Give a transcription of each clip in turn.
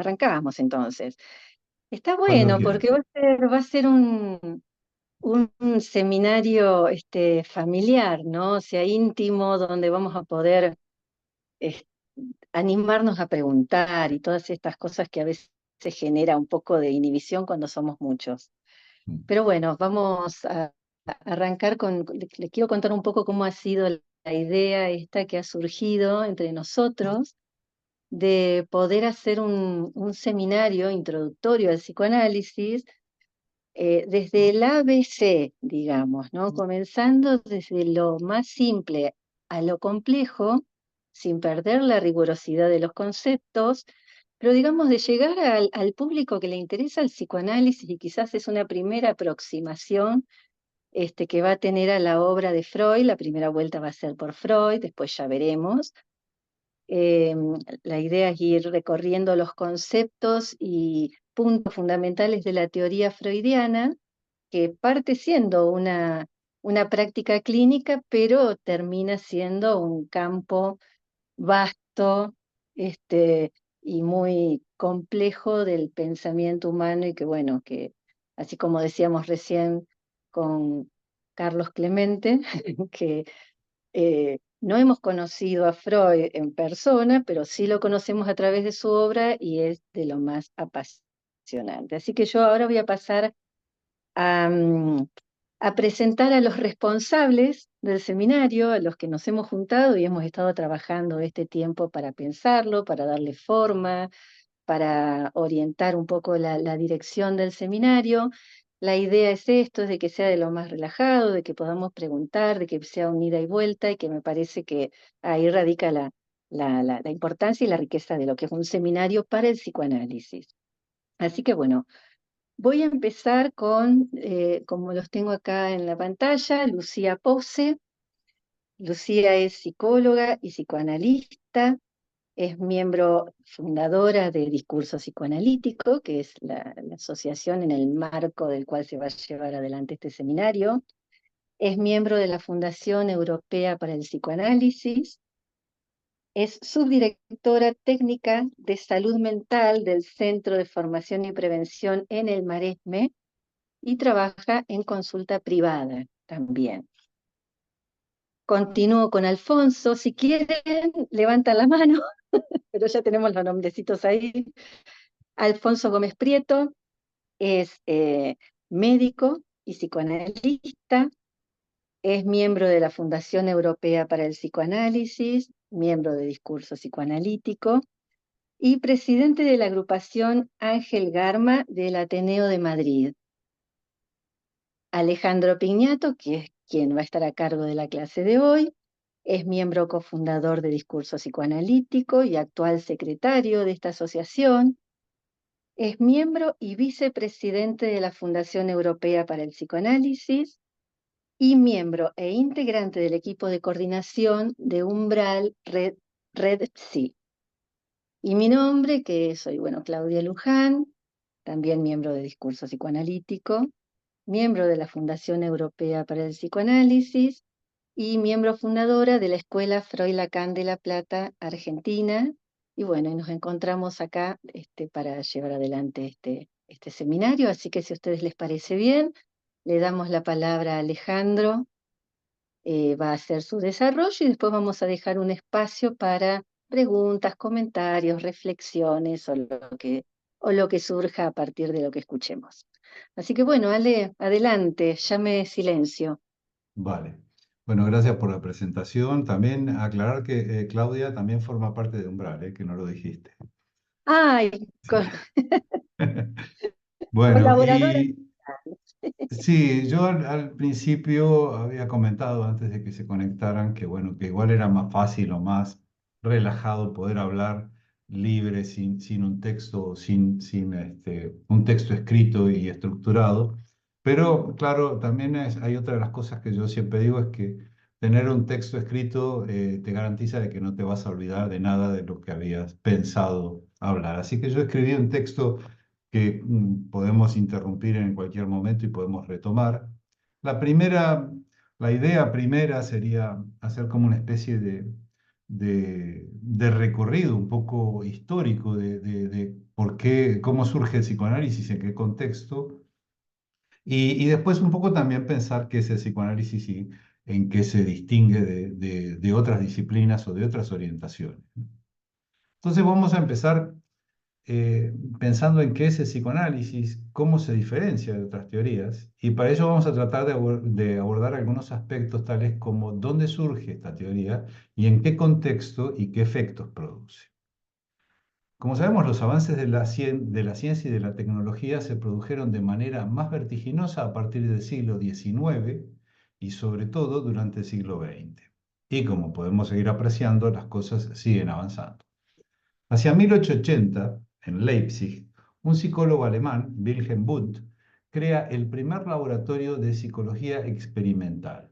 arrancamos entonces. Está Cuando bueno quieras. porque va a ser un seminario familiar, ¿no? O sea, íntimo, donde vamos a poder es- animarnos a preguntar y todas estas cosas que a veces se genera un poco de inhibición cuando somos muchos. Pero bueno, vamos a arrancar le quiero contar un poco cómo ha sido la idea esta que ha surgido entre nosotros de poder hacer un seminario introductorio al psicoanálisis desde el ABC, digamos, ¿no? Comenzando desde lo más simple a lo complejo, sin perder la rigurosidad de los conceptos, pero digamos de llegar al público que le interesa el psicoanálisis y quizás es una primera aproximación que va a tener a la obra de Freud. La primera vuelta va a ser por Freud, después ya veremos. Eh, la idea es ir recorriendo los conceptos y puntos fundamentales de la teoría freudiana, que parte siendo una práctica clínica, pero termina siendo un campo vasto, y muy complejo del pensamiento humano y que, bueno, que así como decíamos recién con Carlos Clemente, que no hemos conocido a Freud en persona, pero sí lo conocemos a través de su obra y es de lo más apasionante. Así que yo ahora voy a pasar a, a presentar a los responsables del seminario, a los que nos hemos juntado y hemos estado trabajando este tiempo para pensarlo, para darle forma, para orientar un poco la dirección del seminario. La idea es esto, es de que sea de lo más relajado, de que podamos preguntar, de que sea un ida y vuelta, y que me parece que ahí radica la importancia y la riqueza de lo que es un seminario para el psicoanálisis. Así que bueno, voy a empezar con, como los tengo acá en la pantalla, Lucía Pose. Lucía es psicóloga y psicoanalista, es miembro fundadora de Discurso Psicoanalítico, que es la asociación en el marco del cual se va a llevar adelante este seminario. Es miembro de la Fundación Europea para el Psicoanálisis. Es subdirectora técnica de salud mental del Centro de Formación y Prevención en el Maresme y trabaja en consulta privada también. Continúo con Alfonso. Si quieren, levantan la mano, pero ya tenemos los nombrecitos ahí. Alfonso Gómez Prieto es médico y psicoanalista, es miembro de la Fundación Europea para el Psicoanálisis, miembro de Discurso Psicoanalítico y presidente de la agrupación Ángel Garma del Ateneo de Madrid. Alejandro Piñato, que es quien va a estar a cargo de la clase de hoy, es miembro cofundador de Discurso Psicoanalítico y actual secretario de esta asociación. Es miembro y vicepresidente de la Fundación Europea para el Psicoanálisis y miembro e integrante del equipo de coordinación de Umbral Red Psi. Y mi nombre, que soy, bueno, Claudia Luján, también miembro de Discurso Psicoanalítico, miembro de la Fundación Europea para el Psicoanálisis y miembro fundadora de la Escuela Freud Lacan de La Plata, Argentina. Y bueno, y nos encontramos acá para llevar adelante este seminario, así que si a ustedes les parece bien, le damos la palabra a Alejandro, va a hacer su desarrollo y después vamos a dejar un espacio para preguntas, comentarios, reflexiones o lo que surja a partir de lo que escuchemos. Así que bueno, Ale, adelante, llame silencio. Vale. Bueno, gracias por la presentación. También aclarar que Claudia también forma parte de Umbral, que no lo dijiste. Ay, Sí. Bueno, colaboradora. y sí, yo al principio había comentado antes de que se conectaran que bueno, que igual era más fácil o más relajado poder hablar libre sin un texto, sin un texto escrito y estructurado. Pero claro, también hay otra de las cosas que yo siempre digo es que tener un texto escrito te garantiza de que no te vas a olvidar de nada de lo que habías pensado hablar. Así que yo escribí un texto que podemos interrumpir en cualquier momento y podemos retomar. La primera, la idea primera sería hacer como una especie de recorrido un poco histórico de por qué, cómo surge el psicoanálisis, en qué contexto, y después un poco también pensar qué es el psicoanálisis y en qué se distingue de otras disciplinas o de otras orientaciones. Entonces vamos a empezar pensando en qué es el psicoanálisis, cómo se diferencia de otras teorías, y para ello vamos a tratar de abordar algunos aspectos tales como dónde surge esta teoría y en qué contexto y qué efectos produce. Como sabemos, los avances de la ciencia y de la tecnología se produjeron de manera más vertiginosa a partir del siglo XIX y sobre todo durante el siglo XX. Y como podemos seguir apreciando, las cosas siguen avanzando. Hacia 1880, en Leipzig, un psicólogo alemán, Wilhelm Wundt, crea el primer laboratorio de psicología experimental.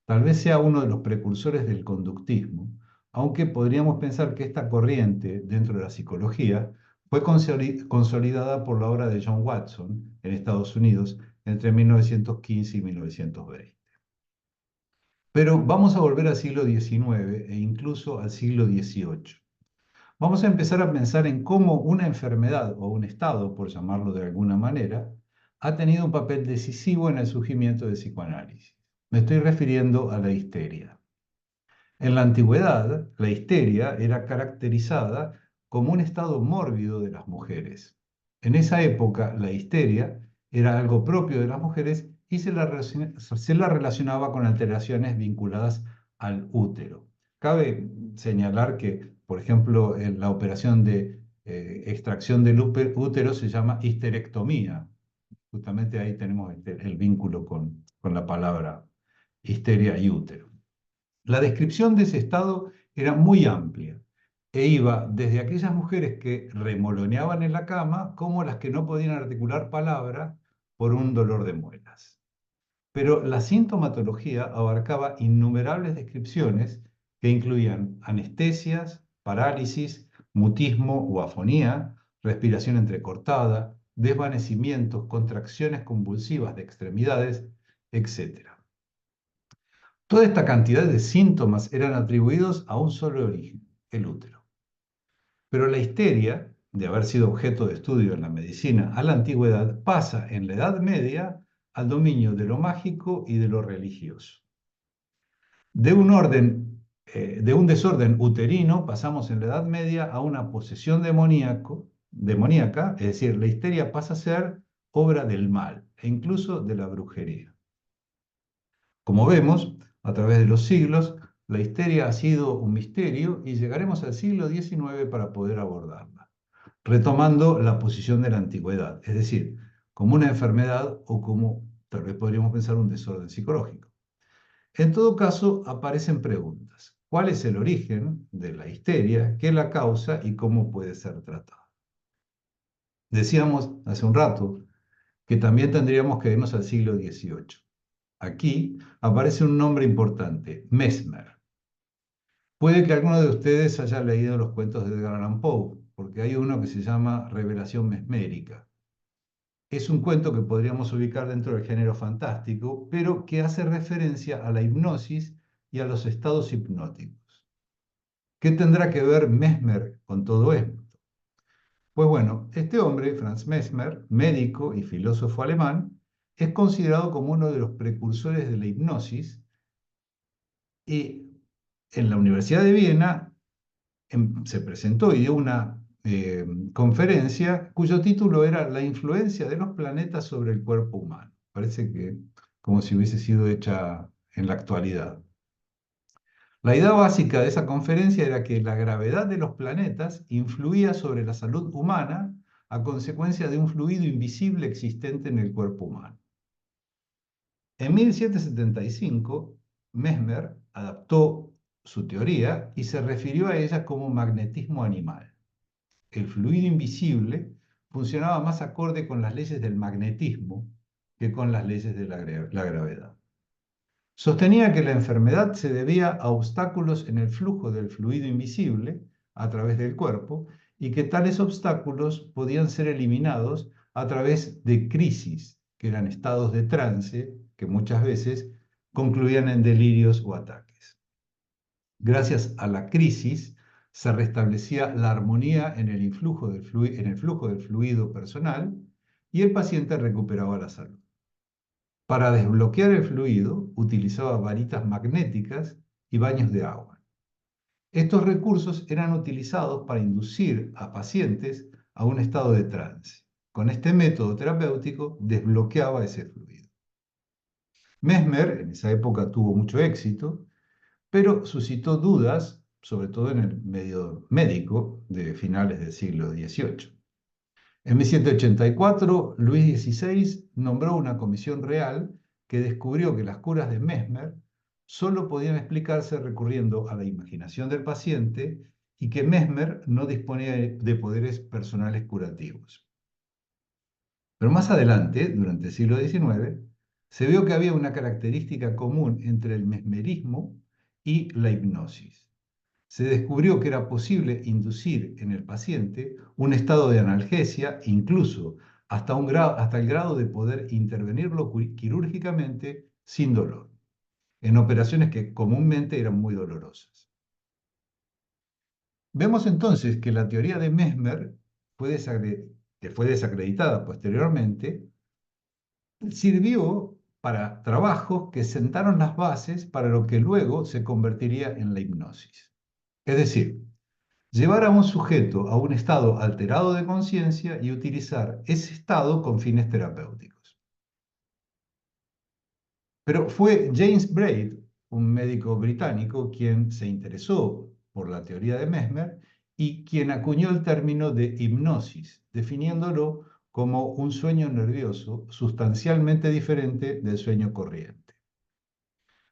Tal vez sea uno de los precursores del conductismo, aunque podríamos pensar que esta corriente dentro de la psicología fue consolidada por la obra de John Watson en Estados Unidos entre 1915 y 1920. Pero vamos a volver al siglo XIX e incluso al siglo XVIII. Vamos a empezar a pensar en cómo una enfermedad o un estado, por llamarlo de alguna manera, ha tenido un papel decisivo en el surgimiento del psicoanálisis. Me estoy refiriendo a la histeria. En la antigüedad, la histeria era caracterizada como un estado mórbido de las mujeres. En esa época, la histeria era algo propio de las mujeres y se la relacionaba con alteraciones vinculadas al útero. Cabe señalar que, por ejemplo, la operación de extracción del útero se llama histerectomía. Justamente ahí tenemos el vínculo con la palabra histeria y útero. La descripción de ese estado era muy amplia e iba desde aquellas mujeres que remoloneaban en la cama como las que no podían articular palabra por un dolor de muelas. Pero la sintomatología abarcaba innumerables descripciones que incluían anestesias, parálisis, mutismo o afonía, respiración entrecortada, desvanecimientos, contracciones convulsivas de extremidades, etc. Toda esta cantidad de síntomas eran atribuidos a un solo origen, el útero. Pero la histeria, de haber sido objeto de estudio en la medicina a la antigüedad, pasa en la Edad Media al dominio de lo mágico y de lo religioso. De un desorden uterino pasamos en la Edad Media a una posesión demoníaca, es decir, la histeria pasa a ser obra del mal e incluso de la brujería. Como vemos, a través de los siglos, la histeria ha sido un misterio y llegaremos al siglo XIX para poder abordarla, retomando la posición de la antigüedad, es decir, como una enfermedad o como tal vez podríamos pensar un desorden psicológico. En todo caso, aparecen preguntas. ¿Cuál es el origen de la histeria? ¿Qué la causa y cómo puede ser tratada? Decíamos hace un rato que también tendríamos que irnos al siglo XVIII. Aquí aparece un nombre importante, Mesmer. Puede que alguno de ustedes haya leído los cuentos de Edgar Allan Poe, porque hay uno que se llama Revelación Mesmérica. Es un cuento que podríamos ubicar dentro del género fantástico, pero que hace referencia a la hipnosis y a los estados hipnóticos. ¿Qué tendrá que ver Mesmer con todo esto? Pues bueno, este hombre, Franz Mesmer, médico y filósofo alemán, es considerado como uno de los precursores de la hipnosis y en la Universidad de Viena se presentó y dio una conferencia cuyo título era La influencia de los planetas sobre el cuerpo humano. Parece que como si hubiese sido hecha en la actualidad. La idea básica de esa conferencia era que la gravedad de los planetas influía sobre la salud humana a consecuencia de un fluido invisible existente en el cuerpo humano. En 1775, Mesmer adaptó su teoría y se refirió a ella como magnetismo animal. El fluido invisible funcionaba más acorde con las leyes del magnetismo que con las leyes de la gravedad. Sostenía que la enfermedad se debía a obstáculos en el flujo del fluido invisible a través del cuerpo y que tales obstáculos podían ser eliminados a través de crisis, que eran estados de trance que muchas veces concluían en delirios o ataques. Gracias a la crisis se restablecía la armonía en el en el flujo del fluido personal y el paciente recuperaba la salud. Para desbloquear el fluido utilizaba varitas magnéticas y baños de agua. Estos recursos eran utilizados para inducir a pacientes a un estado de trance. Con este método terapéutico desbloqueaba ese fluido. Mesmer en esa época tuvo mucho éxito, pero suscitó dudas, sobre todo en el medio médico de finales del siglo XVIII. En 1184, Luis XVI nombró una comisión real que descubrió que las curas de Mesmer solo podían explicarse recurriendo a la imaginación del paciente y que Mesmer no disponía de poderes personales curativos. Pero más adelante, durante el siglo XIX, se vio que había una característica común entre el mesmerismo y la hipnosis. Se descubrió que era posible inducir en el paciente un estado de analgesia, incluso hasta el grado de poder intervenirlo quirúrgicamente sin dolor, en operaciones que comúnmente eran muy dolorosas. Vemos entonces que la teoría de Mesmer, que fue desacreditada posteriormente, sirvió para trabajos que sentaron las bases para lo que luego se convertiría en la hipnosis. Es decir, llevar a un sujeto a un estado alterado de conciencia y utilizar ese estado con fines terapéuticos. Pero fue James Braid, un médico británico, quien se interesó por la teoría de Mesmer y quien acuñó el término de hipnosis, definiéndolo como un sueño nervioso sustancialmente diferente del sueño corriente.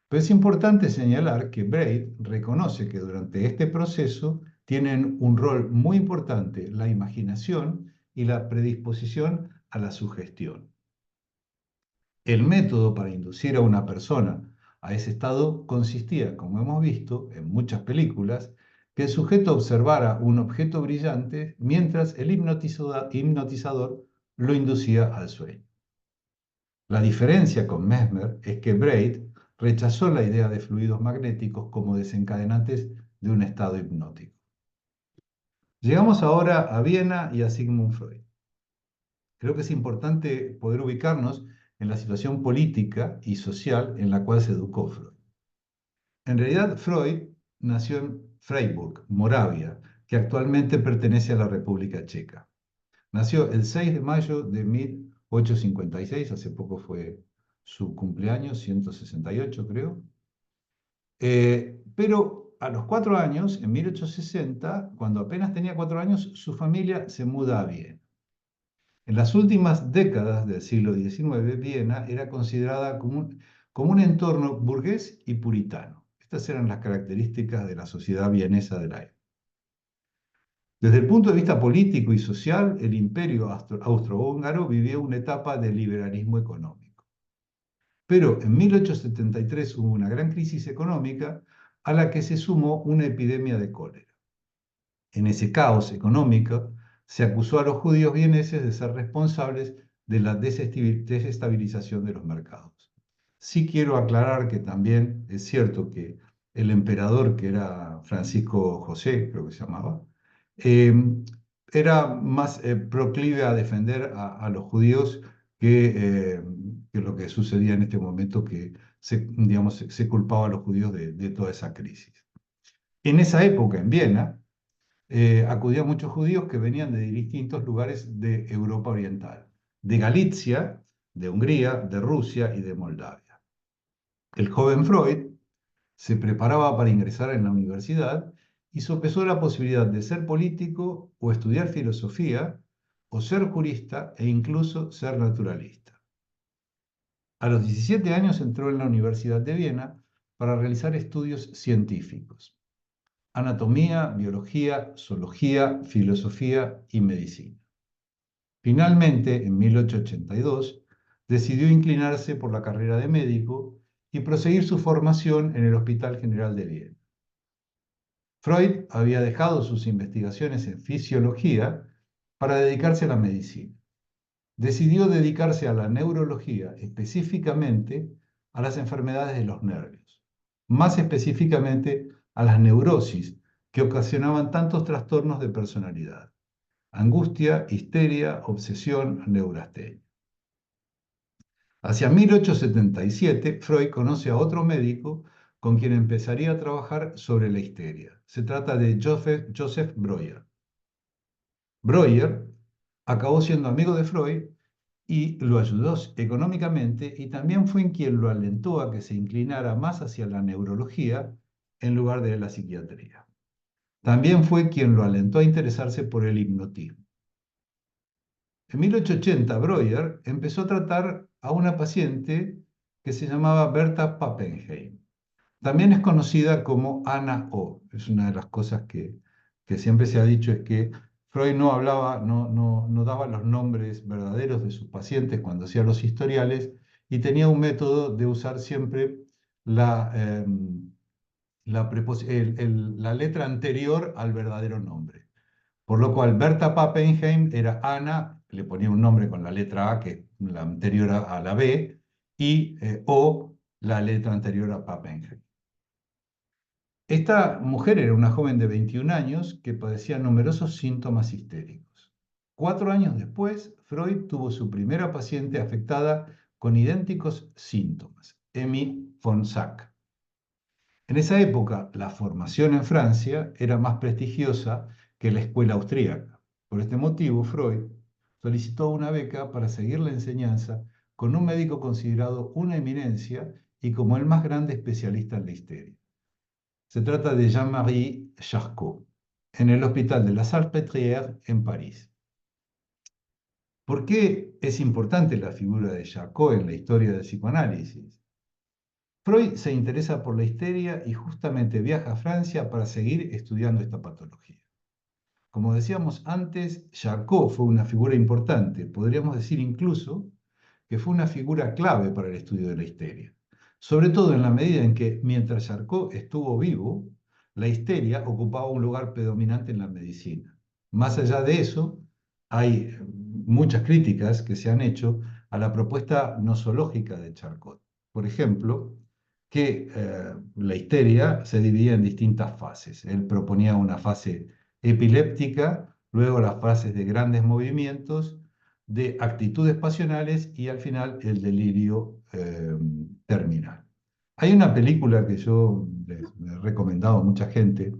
Pero es importante señalar que Braid reconoce que durante este proceso tienen un rol muy importante la imaginación y la predisposición a la sugestión. El método para inducir a una persona a ese estado consistía, como hemos visto en muchas películas, que el sujeto observara un objeto brillante mientras el hipnotizador lo inducía al sueño. La diferencia con Mesmer es que Braid rechazó la idea de fluidos magnéticos como desencadenantes de un estado hipnótico. Llegamos ahora a Viena y a Sigmund Freud. Creo que es importante poder ubicarnos en la situación política y social en la cual se educó Freud. En realidad, Freud nació en Freiburg, Moravia, que actualmente pertenece a la República Checa. Nació el 6 de mayo de 1856, hace poco fue su cumpleaños, 168 creo. Pero a los 4 años, en 1860, cuando apenas tenía 4 años, su familia se muda a Viena. En las últimas décadas del siglo XIX, Viena era considerada como un entorno burgués y puritano. Estas eran las características de la sociedad vienesa de la época. Desde el punto de vista político y social, el imperio austrohúngaro vivió una etapa de liberalismo económico. Pero en 1873 hubo una gran crisis económica a la que se sumó una epidemia de cólera. En ese caos económico se acusó a los judíos vieneses de ser responsables de la desestabilización de los mercados. Sí quiero aclarar que también es cierto que el emperador, que era Francisco José, creo que se llamaba, eh, era más proclive a defender a los judíos que lo que sucedía en este momento, que digamos, se culpaba a los judíos de toda esa crisis. En esa época, en Viena, acudían muchos judíos que venían de distintos lugares de Europa Oriental, de Galicia, de Hungría, de Rusia y de Moldavia. El joven Freud se preparaba para ingresar en la universidad y sopesó la posibilidad de ser político o estudiar filosofía o ser jurista e incluso ser naturalista. A los 17 años entró en la Universidad de Viena para realizar estudios científicos: anatomía, biología, zoología, filosofía y medicina. Finalmente, en 1882, decidió inclinarse por la carrera de médico y proseguir su formación en el Hospital General de Viena. Freud había dejado sus investigaciones en fisiología para dedicarse a la medicina. Decidió dedicarse a la neurología, específicamente a las enfermedades de los nervios, más específicamente a las neurosis que ocasionaban tantos trastornos de personalidad: angustia, histeria, obsesión, neurastenia. Hacia 1877, Freud conoce a otro médico con quien empezaría a trabajar sobre la histeria. Se trata de Joseph Breuer. Breuer acabó siendo amigo de Freud y lo ayudó económicamente, y también fue quien lo alentó a que se inclinara más hacia la neurología en lugar de la psiquiatría. También fue quien lo alentó a interesarse por el hipnotismo. En 1880, Breuer empezó a tratar a una paciente que se llamaba Berta Pappenheim. También es conocida como Ana O. Es una de las cosas que siempre se ha dicho, es que Freud no hablaba, no daba los nombres verdaderos de sus pacientes cuando hacía los historiales, y tenía un método de usar siempre la, la letra anterior al verdadero nombre. Por lo cual Berta Pappenheim era Ana, le ponía un nombre con la letra A, que es la anterior a la B, y O, la letra anterior a Pappenheim. Esta mujer era una joven de 21 años que padecía numerosos síntomas histéricos. 4 años después, Freud tuvo su primera paciente afectada con idénticos síntomas, Emmy von Sack. En esa época, la formación en Francia era más prestigiosa que la escuela austríaca. Por este motivo, Freud solicitó una beca para seguir la enseñanza con un médico considerado una eminencia y como el más grande especialista en la histeria. Se trata de Jean-Marie Charcot, en el Hospital de la Salpêtrière en París. ¿Por qué es importante la figura de Charcot en la historia del psicoanálisis? Freud se interesa por la histeria y justamente viaja a Francia para seguir estudiando esta patología. Como decíamos antes, Charcot fue una figura importante, podríamos decir incluso que fue una figura clave para el estudio de la histeria, sobre todo en la medida en que, mientras Charcot estuvo vivo, la histeria ocupaba un lugar predominante en la medicina. Más allá de eso, hay muchas críticas que se han hecho a la propuesta nosológica de Charcot. Por ejemplo, que la histeria se dividía en distintas fases. Él proponía una fase epiléptica, luego las fases de grandes movimientos, de actitudes pasionales y al final el delirio terminal. Hay una película que yo les he recomendado a mucha gente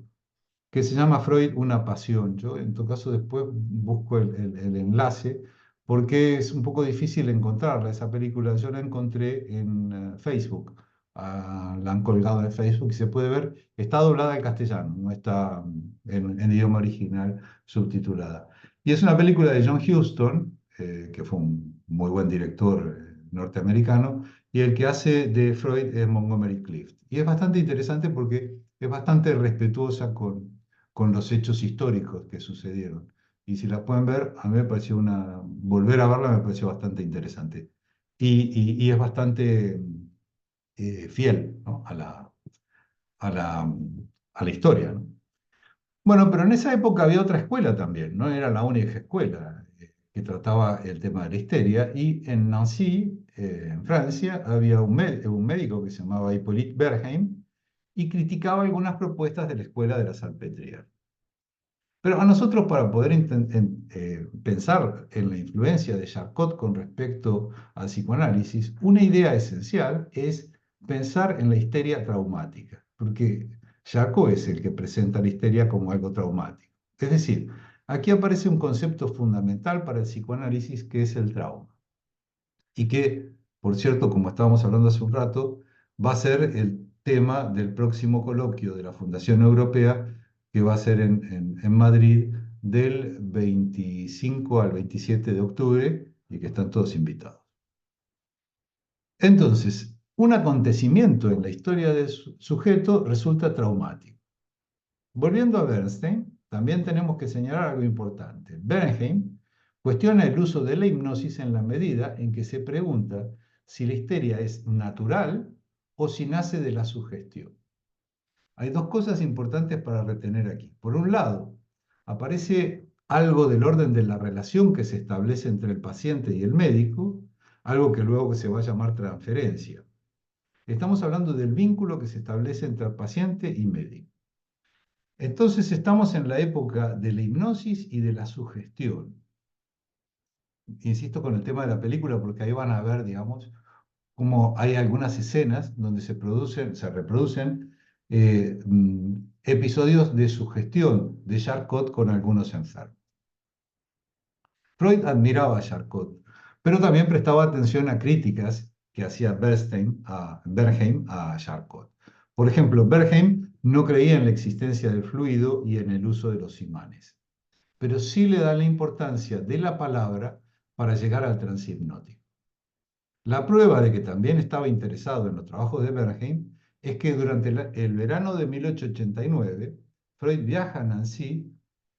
que se llama Freud, una pasión. Yo en todo caso después busco el enlace porque es un poco difícil encontrarla, esa película. Yo la encontré en Facebook. La han colgado en Facebook y se puede ver. Está doblada al castellano, no está en idioma original subtitulada. Y es una película de John Huston, que fue un muy buen director norteamericano, y el que hace de Freud es Montgomery Clift. Y es bastante interesante porque es bastante respetuosa con los hechos históricos que sucedieron. Y si la pueden ver, a mí me pareció volver a verla me pareció bastante interesante. Y es bastante fiel, ¿no? a la, a la historia, ¿no? Bueno, pero en esa época había otra escuela también, no era la única escuela que trataba el tema de la histeria. Y en Nancy, en Francia, había un médico que se llamaba Hippolyte Bergheim y criticaba algunas propuestas de la escuela de la Salpêtrière. Pero a nosotros, para poder pensar en la influencia de Charcot con respecto al psicoanálisis, una idea esencial es pensar en la histeria traumática, porque Charcot es el que presenta la histeria como algo traumático. Es decir, aquí aparece un concepto fundamental para el psicoanálisis, que es el trauma, y que, por cierto, como estábamos hablando hace un rato, va a ser el tema del próximo coloquio de la Fundación Europea, que va a ser en Madrid del 25 al 27 de octubre, y que están todos invitados. Entonces, un acontecimiento en la historia del sujeto resulta traumático. Volviendo a Bernstein, también tenemos que señalar algo importante. Bernheim cuestiona el uso de la hipnosis en la medida en que se pregunta si la histeria es natural o si nace de la sugestión. Hay dos cosas importantes para retener aquí. Por un lado, aparece algo del orden de la relación que se establece entre el paciente y el médico, algo que luego se va a llamar transferencia. Estamos hablando del vínculo que se establece entre el paciente y médico. Entonces estamos en la época de la hipnosis y de la sugestión. Insisto con el tema de la película porque ahí van a ver, digamos, cómo hay algunas escenas donde se reproducen episodios de sugestión de Charcot con algunos enfermos. Freud admiraba a Charcot, pero también prestaba atención a críticas que hacía Bernheim a Charcot. Por ejemplo, Bernheim no creía en la existencia del fluido y en el uso de los imanes, pero sí le da la importancia de la palabra para llegar al trance hipnótico. La prueba de que también estaba interesado en los trabajos de Bernheim es que durante el verano de 1889, Freud viaja a Nancy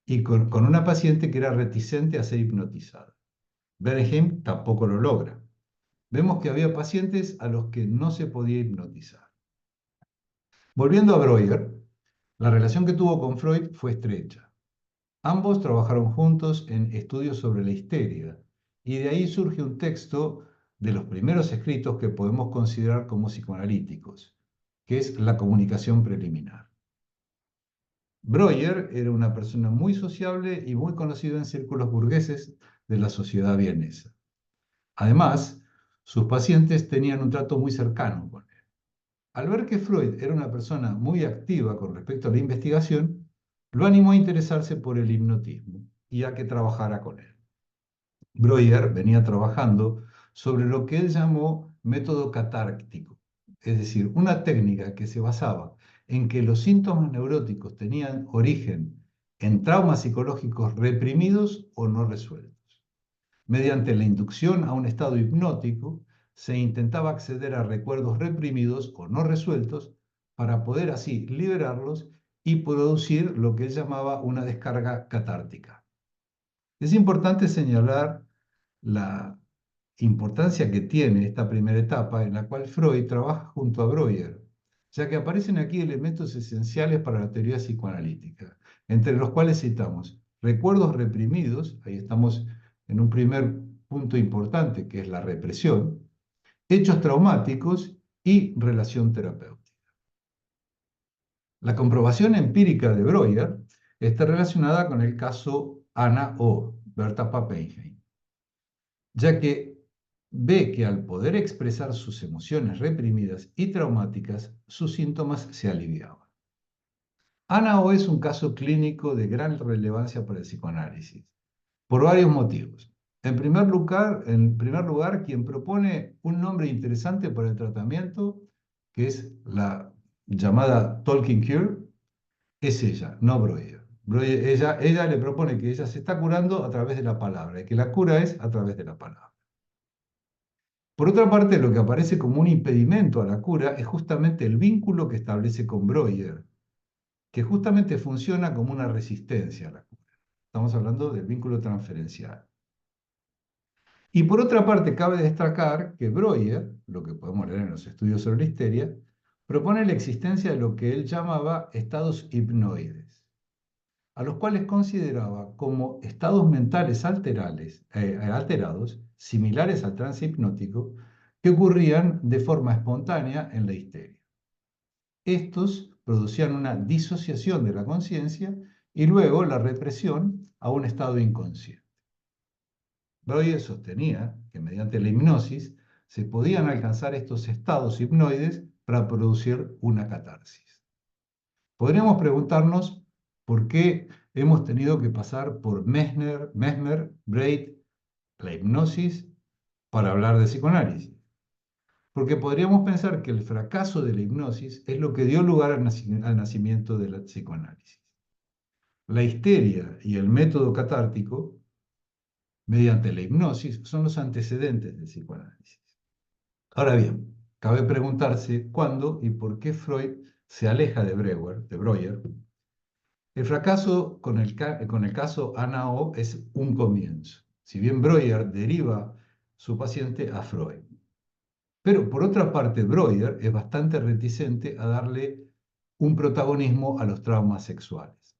y con una paciente que era reticente a ser hipnotizada. Bernheim tampoco lo logra. Vemos que había pacientes a los que no se podía hipnotizar. Volviendo a Breuer, la relación que tuvo con Freud fue estrecha. Ambos trabajaron juntos en estudios sobre la histeria, y de ahí surge un texto de los primeros escritos que podemos considerar como psicoanalíticos, que es La comunicación preliminar. Breuer era una persona muy sociable y muy conocido en círculos burgueses de la sociedad vienesa. Además, sus pacientes tenían un trato muy cercano con él. Al ver que Freud era una persona muy activa con respecto a la investigación, lo animó a interesarse por el hipnotismo y a que trabajara con él. Breuer venía trabajando sobre lo que él llamó método catártico, es decir, una técnica que se basaba en que los síntomas neuróticos tenían origen en traumas psicológicos reprimidos o no resueltos. Mediante la inducción a un estado hipnótico, se intentaba acceder a recuerdos reprimidos o no resueltos para poder así liberarlos y producir lo que él llamaba una descarga catártica. Es importante señalar la importancia que tiene esta primera etapa en la cual Freud trabaja junto a Breuer, ya que aparecen aquí elementos esenciales para la teoría psicoanalítica, entre los cuales citamos recuerdos reprimidos, ahí estamos en un primer punto importante que es la represión, hechos traumáticos y relación terapéutica. La comprobación empírica de Breuer está relacionada con el caso Anna O. Berta Pappenheim, ya que ve que al poder expresar sus emociones reprimidas y traumáticas, sus síntomas se aliviaban. Anna O es un caso clínico de gran relevancia para el psicoanálisis, por varios motivos. En primer lugar, quien propone un nombre interesante para el tratamiento, que es la llamada Talking Cure, es ella, no Breuer. Ella le propone que ella se está curando a través de la palabra y que la cura es a través de la palabra. Por otra parte, lo que aparece como un impedimento a la cura es justamente el vínculo que establece con Breuer, que justamente funciona como una resistencia a la cura. Estamos hablando del vínculo transferencial. Y por otra parte, cabe destacar que Breuer, lo que podemos leer en los estudios sobre la histeria, propone la existencia de lo que él llamaba estados hipnoides, a los cuales consideraba como estados mentales alterados, similares al trance hipnótico, que ocurrían de forma espontánea en la histeria. Estos producían una disociación de la conciencia y luego la represión a un estado inconsciente. Breuer sostenía que mediante la hipnosis se podían alcanzar estos estados hipnoides para producir una catarsis. Podríamos preguntarnos por qué hemos tenido que pasar por Mesmer, Braid, la hipnosis, para hablar de psicoanálisis. Porque podríamos pensar que el fracaso de la hipnosis es lo que dio lugar al nacimiento del psicoanálisis. La histeria y el método catártico, mediante la hipnosis, son los antecedentes del psicoanálisis. Ahora bien, cabe preguntarse cuándo y por qué Freud se aleja de Breuer. El fracaso con el caso Anna O es un comienzo, si bien Breuer deriva su paciente a Freud. Pero por otra parte, Breuer es bastante reticente a darle un protagonismo a los traumas sexuales.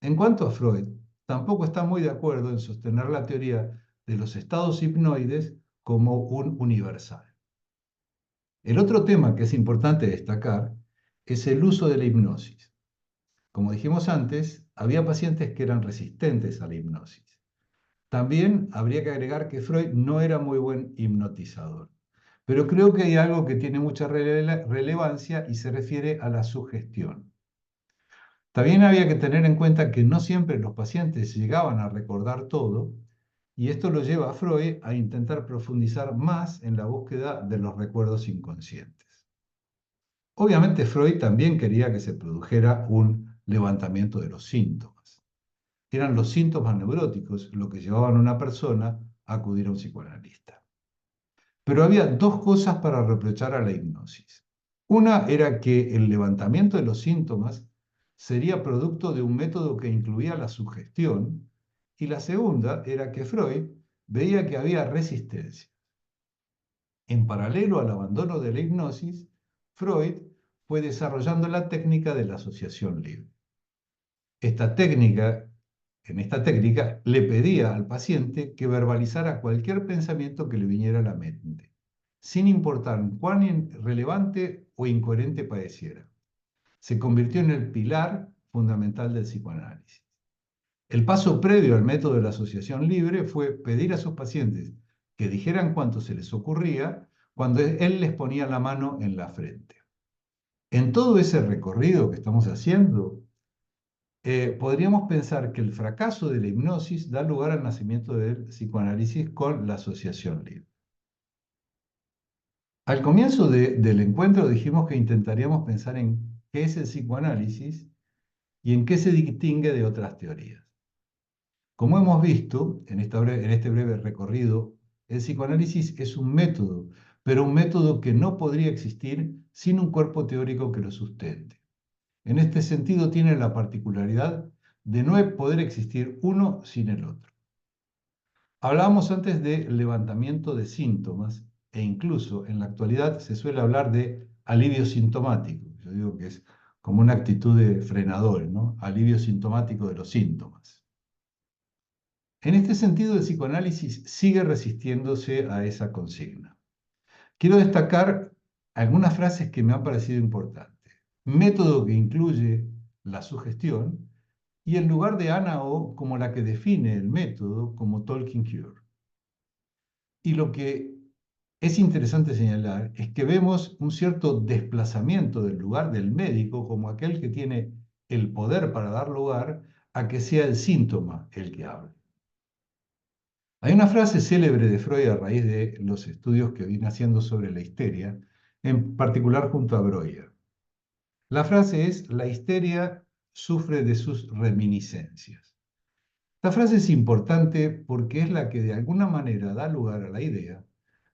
En cuanto a Freud, tampoco está muy de acuerdo en sostener la teoría de los estados hipnoides como un universal. El otro tema que es importante destacar es el uso de la hipnosis. Como dijimos antes, había pacientes que eran resistentes a la hipnosis. También habría que agregar que Freud no era muy buen hipnotizador. Pero creo que hay algo que tiene mucha relevancia y se refiere a la sugestión. También había que tener en cuenta que no siempre los pacientes llegaban a recordar todo, y esto lo lleva a Freud a intentar profundizar más en la búsqueda de los recuerdos inconscientes. Obviamente Freud también quería que se produjera un levantamiento de los síntomas. Eran los síntomas neuróticos lo que llevaban a una persona a acudir a un psicoanalista. Pero había dos cosas para reprochar a la hipnosis. Una era que el levantamiento de los síntomas sería producto de un método que incluía la sugestión, y la segunda era que Freud veía que había resistencia. En paralelo al abandono de la hipnosis, Freud fue desarrollando la técnica de la asociación libre. Esta técnica, en esta técnica le pedía al paciente que verbalizara cualquier pensamiento que le viniera a la mente, sin importar cuán irrelevante o incoherente pareciera. Se convirtió en el pilar fundamental del psicoanálisis. El paso previo al método de la asociación libre fue pedir a sus pacientes que dijeran cuanto se les ocurría cuando él les ponía la mano en la frente. En todo ese recorrido que estamos haciendo, podríamos pensar que el fracaso de la hipnosis da lugar al nacimiento del psicoanálisis con la asociación libre. Al comienzo del encuentro dijimos que intentaríamos pensar en qué es el psicoanálisis y en qué se distingue de otras teorías. Como hemos visto en este breve recorrido, el psicoanálisis es un método, pero un método que no podría existir sin un cuerpo teórico que lo sustente. En este sentido, tiene la particularidad de no poder existir uno sin el otro. Hablábamos antes de levantamiento de síntomas e incluso en la actualidad se suele hablar de alivio sintomático. Yo digo que es como una actitud de frenador, ¿no? Alivio sintomático de los síntomas. En este sentido, el psicoanálisis sigue resistiéndose a esa consigna. Quiero destacar algunas frases que me han parecido importantes. Método que incluye la sugestión y el lugar de Ana O como la que define el método como Talking Cure. Y lo que es interesante señalar es que vemos un cierto desplazamiento del lugar del médico como aquel que tiene el poder para dar lugar a que sea el síntoma el que hable. Hay una frase célebre de Freud a raíz de los estudios que viene haciendo sobre la histeria, en particular junto a Breuer. La frase es: la histeria sufre de sus reminiscencias. Esta frase es importante porque es la que de alguna manera da lugar a la idea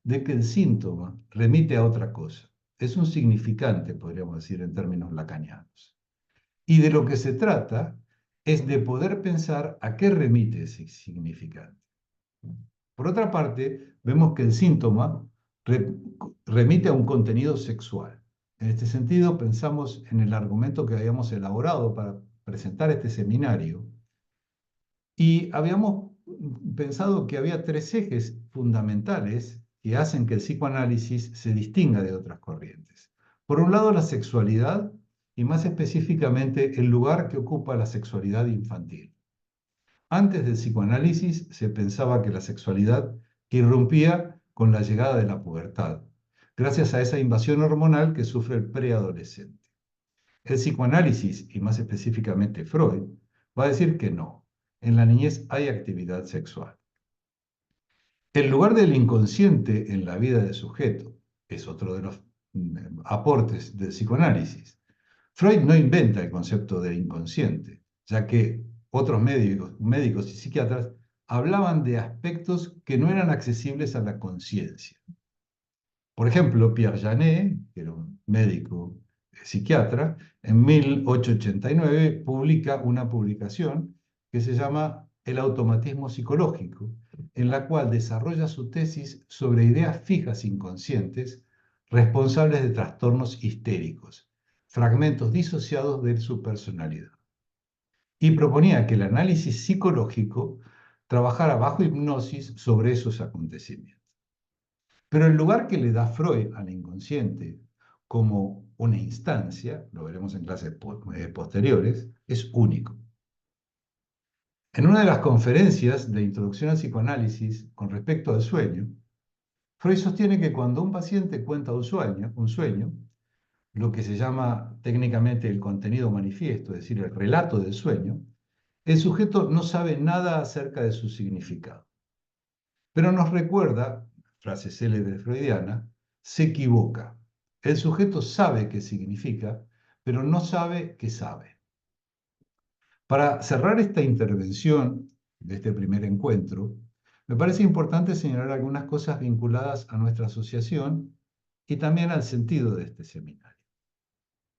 de que el síntoma remite a otra cosa. Es un significante, podríamos decir en términos lacanianos. Y de lo que se trata es de poder pensar a qué remite ese significante. Por otra parte, vemos que el síntoma remite a un contenido sexual. En este sentido, pensamos en el argumento que habíamos elaborado para presentar este seminario y habíamos pensado que había tres ejes fundamentales que hacen que el psicoanálisis se distinga de otras corrientes. Por un lado, la sexualidad y más específicamente el lugar que ocupa la sexualidad infantil. Antes del psicoanálisis se pensaba que la sexualidad irrumpía con la llegada de la pubertad, gracias a esa invasión hormonal que sufre el preadolescente. El psicoanálisis, y más específicamente Freud, va a decir que no, en la niñez hay actividad sexual. El lugar del inconsciente en la vida del sujeto es otro de los aportes del psicoanálisis. Freud no inventa el concepto de inconsciente, ya que otros médicos y psiquiatras hablaban de aspectos que no eran accesibles a la conciencia. Por ejemplo, Pierre Janet, que era un médico psiquiatra, en 1889 publica una publicación que se llama El automatismo psicológico, en la cual desarrolla su tesis sobre ideas fijas inconscientes responsables de trastornos histéricos, fragmentos disociados de su personalidad. Y proponía que el análisis psicológico trabajara bajo hipnosis sobre esos acontecimientos. Pero el lugar que le da Freud al inconsciente como una instancia, lo veremos en clases posteriores, es único. En una de las conferencias de introducción al psicoanálisis con respecto al sueño, Freud sostiene que cuando un paciente cuenta un sueño, lo que se llama técnicamente el contenido manifiesto, es decir, el relato del sueño, el sujeto no sabe nada acerca de su significado. Pero nos recuerda, frase célebre freudiana, se equivoca. El sujeto sabe qué significa, pero no sabe qué sabe. Para cerrar esta intervención de este primer encuentro, me parece importante señalar algunas cosas vinculadas a nuestra asociación y también al sentido de este seminario.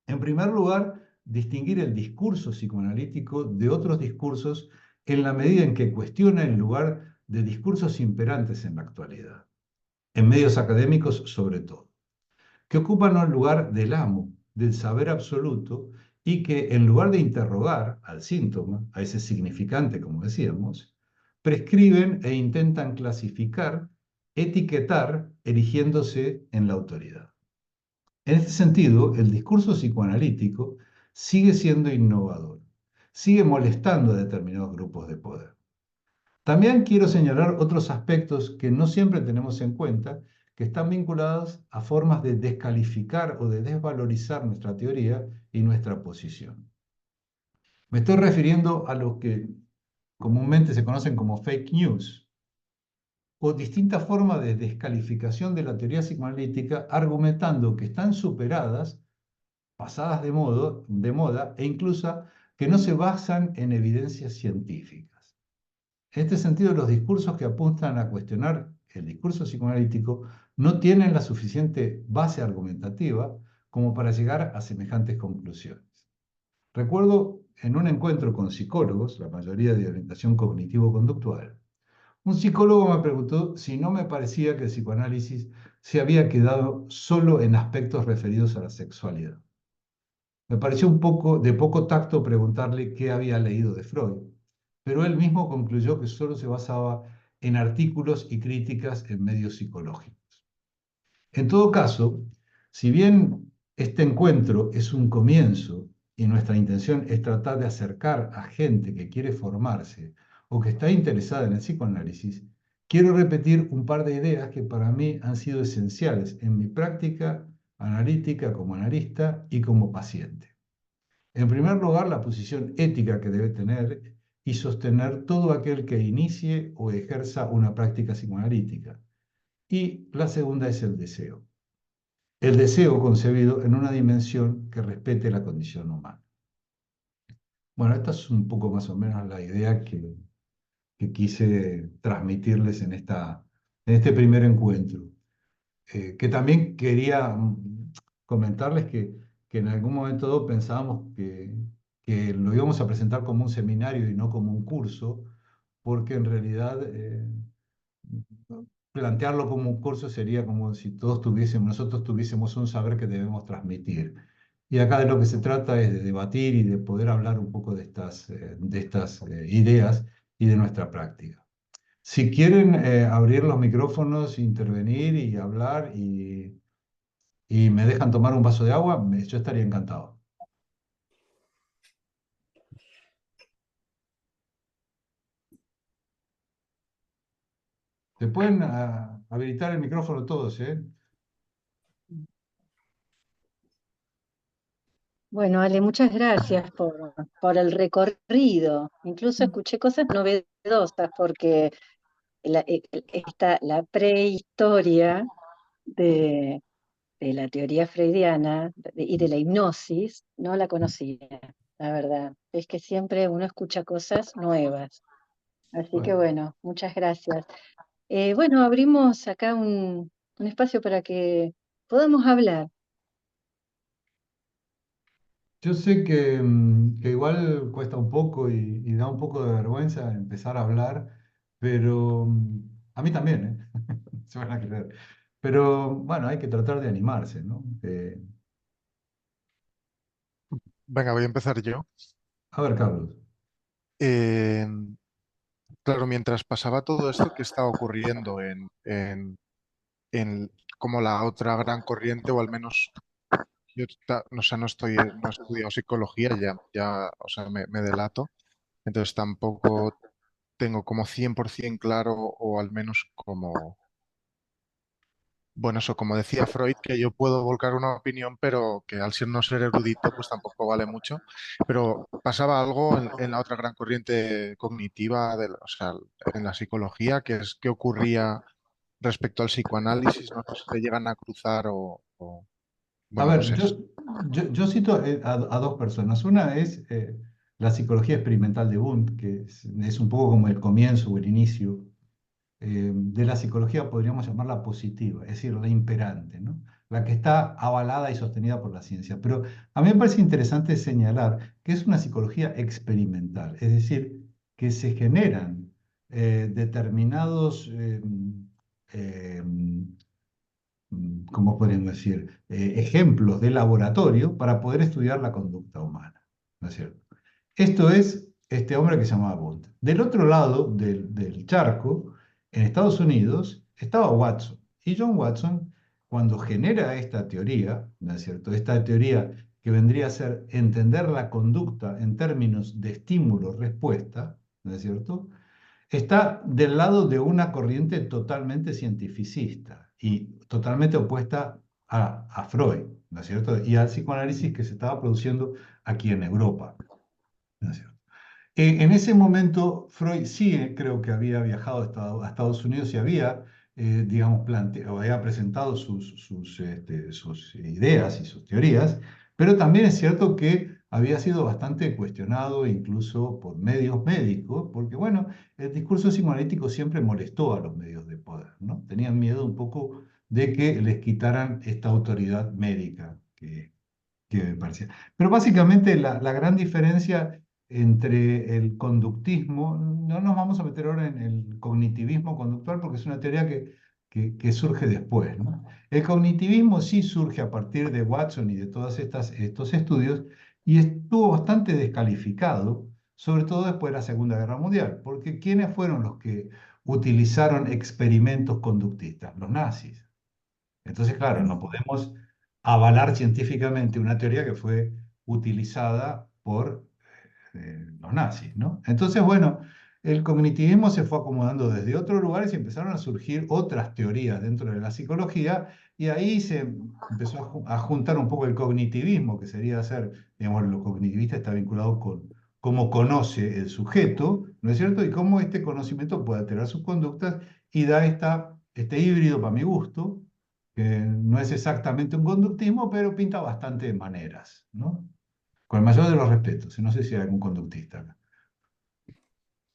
En primer lugar, distinguir el discurso psicoanalítico de otros discursos en la medida en que cuestiona el lugar de discursos imperantes en la actualidad, en medios académicos sobre todo, que ocupan el lugar del amo, del saber absoluto, y que en lugar de interrogar al síntoma, a ese significante, como decíamos, prescriben e intentan clasificar, etiquetar, erigiéndose en la autoridad. En este sentido, el discurso psicoanalítico sigue siendo innovador, sigue molestando a determinados grupos de poder. También quiero señalar otros aspectos que no siempre tenemos en cuenta, que están vinculados a formas de descalificar o de desvalorizar nuestra teoría y nuestra posición. Me estoy refiriendo a lo que comúnmente se conocen como fake news, o distintas formas de descalificación de la teoría psicoanalítica argumentando que están superadas, pasadas de moda e incluso que no se basan en evidencias científicas. En este sentido, los discursos que apuntan a cuestionar el discurso psicoanalítico no tienen la suficiente base argumentativa como para llegar a semejantes conclusiones. Recuerdo en un encuentro con psicólogos, la mayoría de orientación cognitivo-conductual, un psicólogo me preguntó si no me parecía que el psicoanálisis se había quedado solo en aspectos referidos a la sexualidad. Me pareció un poco de poco tacto preguntarle qué había leído de Freud, pero él mismo concluyó que solo se basaba en artículos y críticas en medios psicológicos. En todo caso, si bien este encuentro es un comienzo y nuestra intención es tratar de acercar a gente que quiere formarse o que está interesada en el psicoanálisis, quiero repetir un par de ideas que para mí han sido esenciales en mi práctica analítica como analista y como paciente. En primer lugar, la posición ética que debe tener y sostener todo aquel que inicie o ejerza una práctica psicoanalítica. Y la segunda es el deseo. El deseo concebido en una dimensión que respete la condición humana. Bueno, esta es un poco más o menos la idea que quise transmitirles en este primer encuentro. Que también quería comentarles que en algún momento dado pensábamos que lo íbamos a presentar como un seminario y no como un curso, porque en realidad plantearlo como un curso sería como si nosotros tuviésemos un saber que debemos transmitir. Y acá de lo que se trata es de debatir y de poder hablar un poco de estas ideas y de nuestra práctica. Si quieren abrir los micrófonos, intervenir y hablar y me dejan tomar un vaso de agua, yo estaría encantado. Se pueden habilitar el micrófono todos, ¿eh? Bueno, Ale, muchas gracias por el recorrido. Incluso escuché cosas novedosas porque la prehistoria de, de la teoría freudiana y de la hipnosis no la conocía, la verdad. Es que siempre uno escucha cosas nuevas. Así que Bueno, bueno, muchas gracias. Bueno, abrimos acá un espacio para que podamos hablar. yo sé que igual cuesta un poco y da un poco de vergüenza empezar a hablar, pero a mí también, ¿eh? Se van a creer. Pero bueno, hay que tratar de animarse, ¿no? Venga, voy a empezar yo. A ver, Carlos. Eh, claro, mientras pasaba todo esto que estaba ocurriendo en como la otra gran corriente, o al menos o sea, no he estudiado psicología, o sea, me delato, entonces tampoco tengo como 100% claro o al menos como, bueno, eso como decía Freud, que yo puedo volcar una opinión, pero que al ser no ser erudito, pues tampoco vale mucho. Pero pasaba algo en la otra gran corriente cognitiva, o sea, en la psicología, que es qué ocurría respecto al psicoanálisis, no sé si se llegan a cruzar A bueno, no ver, sé. yo cito a dos personas. Una es la psicología experimental de Wundt, que es un poco como el comienzo o el inicio de la psicología, podríamos llamarla positiva, es decir, la imperante, ¿no? La que está avalada y sostenida por la ciencia. Pero a mí me parece interesante señalar que es una psicología experimental, es decir, que se generan determinados eh, ¿cómo podríamos decir? Ejemplos de laboratorio para poder estudiar la conducta humana, ¿no es cierto? Esto es este hombre que se llamaba Bond. Del otro lado del charco, en Estados Unidos, estaba Watson. Y John Watson, cuando genera esta teoría, ¿no es cierto? Esta teoría que vendría a ser entender la conducta en términos de estímulo-respuesta, ¿no es cierto? Está del lado de una corriente totalmente cientificista y totalmente opuesta a Freud, ¿no es cierto? Y al psicoanálisis que se estaba produciendo aquí en Europa, ¿no es cierto? En ese momento, Freud sí creo que había viajado a Estados Unidos y había, digamos, o había presentado sus ideas y sus teorías, pero también es cierto que había sido bastante cuestionado incluso por medios médicos, porque bueno, el discurso psicoanalítico siempre molestó a los medios de poder, ¿no? Tenían miedo un poco de que les quitaran esta autoridad médica que me parecía. Pero básicamente la gran diferencia entre el conductismo, no nos vamos a meter ahora en el cognitivismo conductual porque es una teoría que surge después, ¿no? El cognitivismo sí surge a partir de Watson y de todos estos estudios y estuvo bastante descalificado, sobre todo después de la Segunda Guerra Mundial, porque ¿quiénes fueron los que utilizaron experimentos conductistas? Los nazis. Entonces, claro, no podemos avalar científicamente una teoría que fue utilizada por los nazis, ¿no? Entonces, bueno, el cognitivismo se fue acomodando desde otros lugares y empezaron a surgir otras teorías dentro de la psicología y ahí se empezó a juntar un poco el cognitivismo, que sería hacer, digamos, lo cognitivista está vinculado con cómo conoce el sujeto, ¿no es cierto? Y cómo este conocimiento puede alterar sus conductas y da este híbrido, para mi gusto, que no es exactamente un conductismo, pero pinta bastante maneras, ¿no? Con el mayor de los respetos. No sé si hay algún conductista acá.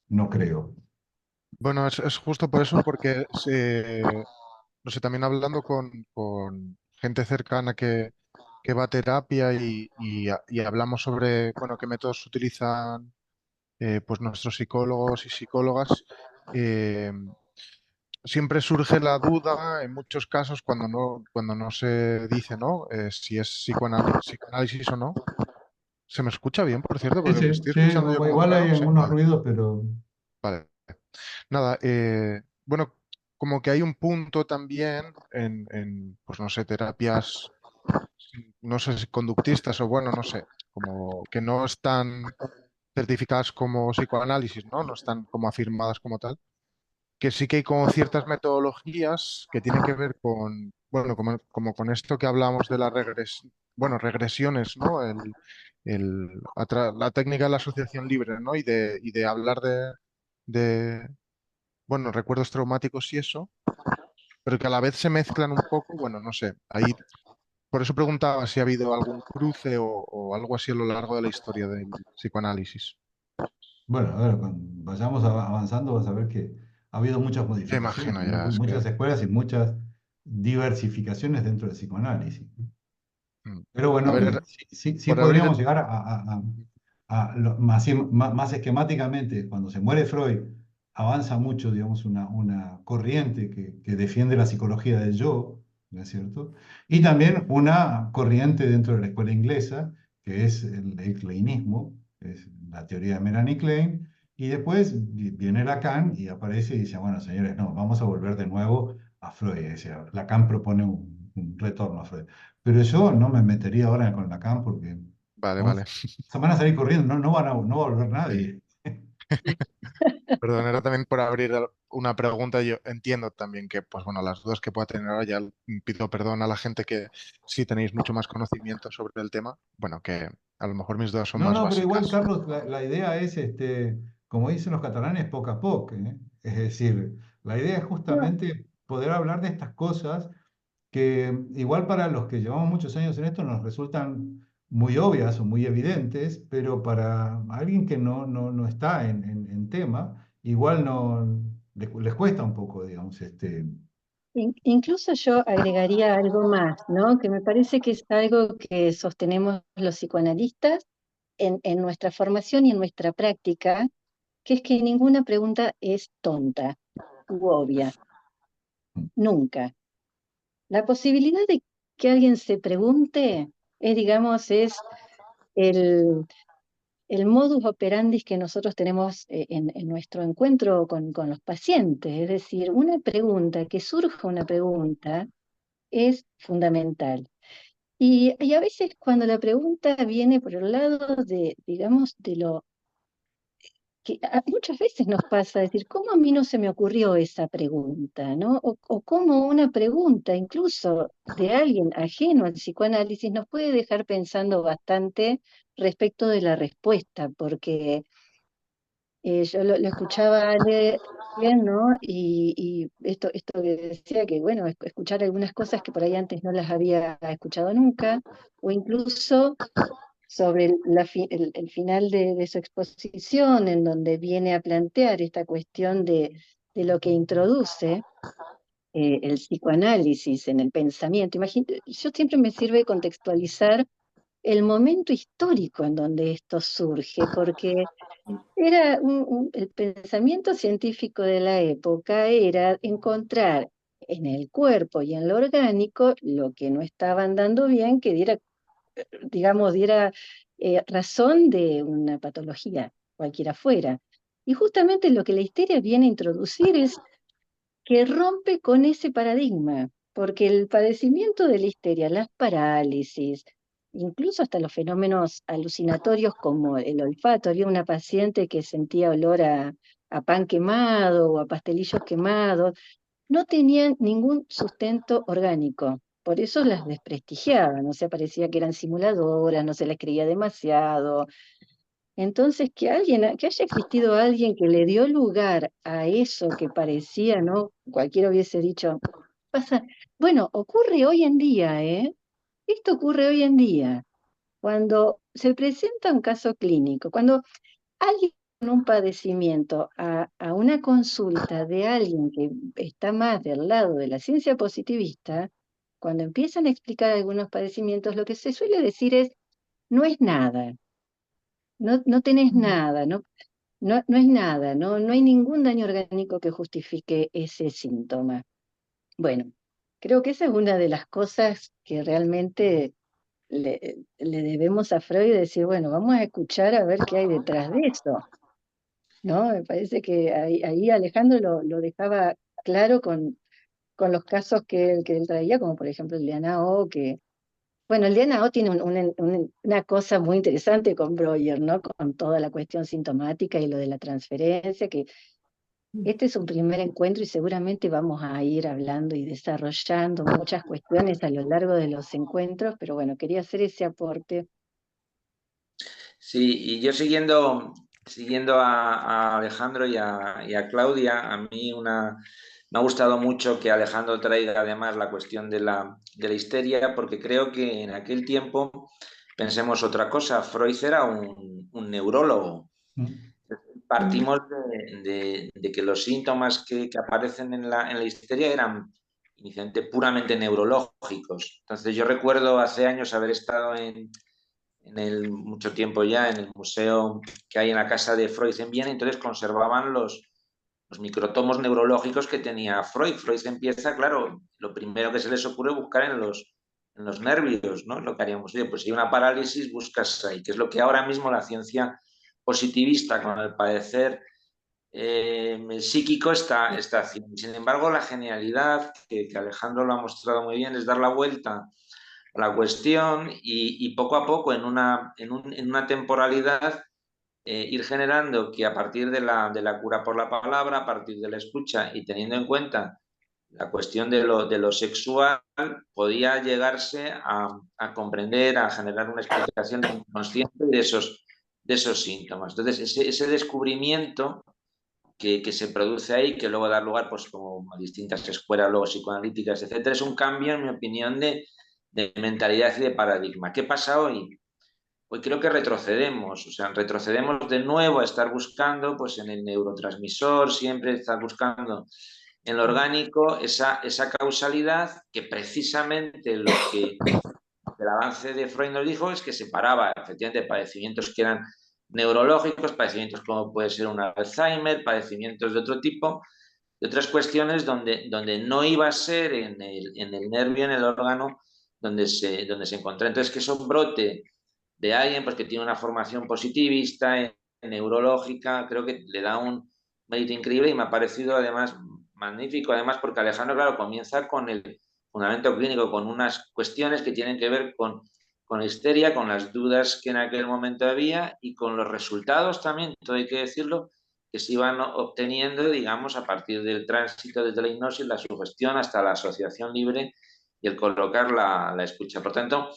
No creo. Bueno, es justo por eso, porque no sé, también hablando con gente cercana que va a terapia y hablamos sobre, bueno, qué métodos utilizan pues nuestros psicólogos y psicólogas, eh, siempre surge la duda en muchos casos cuando no se dice, ¿no? Si es psicoanálisis o no. ¿Se me escucha bien, por cierto? Sí, Porque me sí, estoy sí. escuchando yo como Igual hay feo. Sí, algunos vale, ruidos, pero vale. Nada, bueno, como que hay un punto también pues no sé, terapias, no sé si conductistas o bueno, no sé, como que no están certificadas como psicoanálisis, ¿no? No están como afirmadas como tal, que sí que hay como ciertas metodologías que tienen que ver con, bueno, como con esto que hablamos de bueno, regresiones, ¿no? La técnica de la asociación libre, ¿no? Y de hablar de, bueno, recuerdos traumáticos y eso, pero que a la vez se mezclan un poco, bueno, no sé, ahí, por eso preguntaba si ha habido algún cruce o algo así a lo largo de la historia del psicoanálisis. bueno, a ver, cuando vayamos avanzando vas a ver que ha habido muchas Ya modificaciones, imagino, ya es que... muchas escuelas y muchas diversificaciones dentro del psicoanálisis. mm. Pero A bueno, ver, sí por abrir... podríamos llegar más esquemáticamente, cuando se muere Freud, avanza mucho, digamos, una corriente que defiende la psicología del yo, ¿no es cierto? Y también una corriente dentro de la escuela inglesa, que es el kleinismo, que es la teoría de Melanie Klein, y después viene Lacan y aparece y dice, bueno, señores, no, vamos a volver de nuevo a Freud. O sea, Lacan propone un retorno a Freud. Pero yo no me metería ahora con Lacan porque Vale, vamos, vale. se van a salir corriendo, no va a volver Sí. nadie. Perdón, era también por abrir una pregunta. Yo entiendo también que, pues bueno, las dudas que pueda tener ahora, ya pido perdón a la gente que sí tenéis mucho más conocimiento sobre el tema. Bueno, que a lo mejor mis dudas son No, más no, pero igual, básicas. Carlos, la idea es, como dicen los catalanes, poco a poco, ¿eh? Es decir, la idea es No, justamente poder hablar de estas cosas que igual para los que llevamos muchos años en esto nos resultan muy obvias o muy evidentes, pero para alguien que no está en tema, igual no les cuesta un poco, digamos, incluso yo agregaría algo más, ¿no? Que me parece que es algo que sostenemos los psicoanalistas en nuestra formación y en nuestra práctica, que es que ninguna pregunta es tonta u obvia, nunca. La posibilidad de que alguien se pregunte es, digamos, es el, el modus operandi que nosotros tenemos en nuestro encuentro con los pacientes. Es decir, una pregunta, que surja una pregunta, es fundamental. Y a veces cuando la pregunta viene por el lado de, digamos, de lo que muchas veces nos pasa decir, ¿cómo a mí no se me ocurrió esa pregunta, ¿no? O cómo una pregunta, incluso de alguien ajeno al psicoanálisis, nos puede dejar pensando bastante respecto de la respuesta, porque yo lo escuchaba a Ale bien, ¿no? Y esto que decía que, bueno, escuchar algunas cosas que por ahí antes no las había escuchado nunca, o incluso sobre el final de su exposición, en donde viene a plantear esta cuestión de lo que introduce el psicoanálisis en el pensamiento. Yo siempre me sirve contextualizar el momento histórico en donde esto surge, porque era el pensamiento científico de la época era encontrar en el cuerpo y en lo orgánico lo que no estaba andando bien, que diera, digamos, diera razón de una patología, cualquiera fuera. Y justamente lo que la histeria viene a introducir es que rompe con ese paradigma, porque el padecimiento de la histeria, las parálisis, incluso hasta los fenómenos alucinatorios como el olfato, había una paciente que sentía olor a pan quemado o a pastelillos quemados, no tenían ningún sustento orgánico. Por eso las desprestigiaban, o sea, parecía que eran simuladoras, no se les creía demasiado. Entonces, que haya existido alguien que le dio lugar a eso que parecía, ¿no? Cualquiera hubiese dicho, pasa, bueno, ocurre hoy en día, ¿eh? Esto ocurre hoy en día. Cuando se presenta un caso clínico, cuando alguien con un padecimiento a una consulta de alguien que está más del lado de la ciencia positivista, cuando empiezan a explicar algunos padecimientos, lo que se suele decir es, no es nada, no tenés nada, no es nada, no hay ningún daño orgánico que justifique ese síntoma. Bueno, creo que esa es una de las cosas que realmente le debemos a Freud decir, bueno, vamos a escuchar a ver qué hay detrás de eso, ¿no? Me parece que ahí Alejandro lo dejaba claro con los casos que él traía, como por ejemplo el de Anao, que, bueno, el de Anao tiene una cosa muy interesante con Breuer, ¿no? Con toda la cuestión sintomática y lo de la transferencia, que este es un primer encuentro y seguramente vamos a ir hablando y desarrollando muchas cuestiones a lo largo de los encuentros, pero bueno, quería hacer ese aporte. Sí, y yo siguiendo a Alejandro y a Claudia, me ha gustado mucho que Alejandro traiga además la cuestión de la histeria, porque creo que en aquel tiempo, pensemos otra cosa, Freud era un neurólogo. Partimos de que los síntomas que aparecen en la histeria eran inicialmente puramente neurológicos. Entonces yo recuerdo hace años haber estado mucho tiempo ya en el museo que hay en la casa de Freud en Viena, entonces conservaban los microtomos neurológicos que tenía Freud. Freud empieza, claro, lo primero que se les ocurre es buscar en los nervios, ¿no? Lo que haríamos, oye, pues si hay una parálisis, buscas ahí, que es lo que ahora mismo la ciencia positivista, con el padecer psíquico está haciendo. Sin embargo, la genialidad, que Alejandro lo ha mostrado muy bien, es dar la vuelta a la cuestión y poco a poco, en una temporalidad, ir generando que a partir de la cura por la palabra, a partir de la escucha y teniendo en cuenta la cuestión de lo sexual, podía llegarse a comprender, a generar una explicación consciente de esos síntomas. Entonces, ese descubrimiento que se produce ahí, que luego da lugar pues, como a distintas escuelas luego psicoanalíticas, etcétera, es un cambio, en mi opinión, de mentalidad y de paradigma. ¿Qué pasa hoy? Hoy creo que retrocedemos, o sea, retrocedemos de nuevo a estar buscando pues, en el neurotransmisor, siempre estar buscando en lo orgánico esa causalidad que precisamente lo que el avance de Freud nos dijo es que separaba efectivamente padecimientos que eran neurológicos, padecimientos como puede ser un Alzheimer, padecimientos de otro tipo, de otras cuestiones donde no iba a ser en el nervio, en el órgano, donde se encontraba. Entonces, que eso brote de alguien pues, que tiene una formación positivista, neurológica, creo que le da un mérito increíble y me ha parecido además magnífico, además porque Alejandro, claro, comienza con el fundamento clínico, con unas cuestiones que tienen que ver con la histeria, con las dudas que en aquel momento había y con los resultados también, todo hay que decirlo, que se iban obteniendo, digamos, a partir del tránsito desde la hipnosis, la sugestión hasta la asociación libre y el colocar la escucha. Por tanto,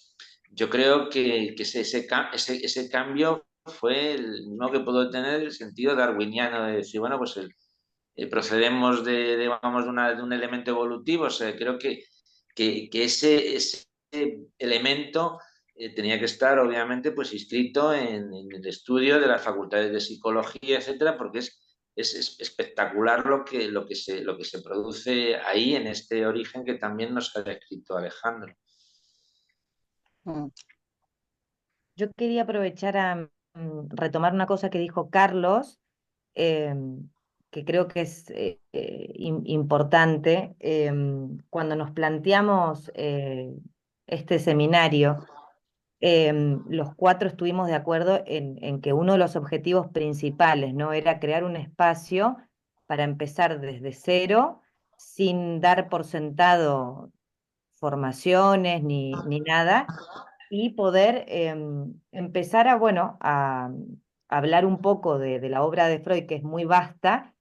yo creo que ese cambio fue uno que pudo tener el sentido darwiniano de decir, bueno, pues procedemos vamos, de un elemento evolutivo. O sea, creo que ese elemento tenía que estar, obviamente, pues inscrito en el estudio de las facultades de psicología, etcétera, porque es espectacular lo que se produce ahí en este origen que también nos ha descrito Alejandro. Mm. Yo quería aprovechar a retomar una cosa que dijo Carlos, eh, que creo que es importante. Cuando nos planteamos este seminario, los cuatro estuvimos de acuerdo en que uno de los objetivos principales, ¿no? Era crear un espacio para empezar desde cero, sin dar por sentado formaciones ni nada, y poder empezar a, bueno, a hablar un poco de la obra de Freud, que es muy vasta,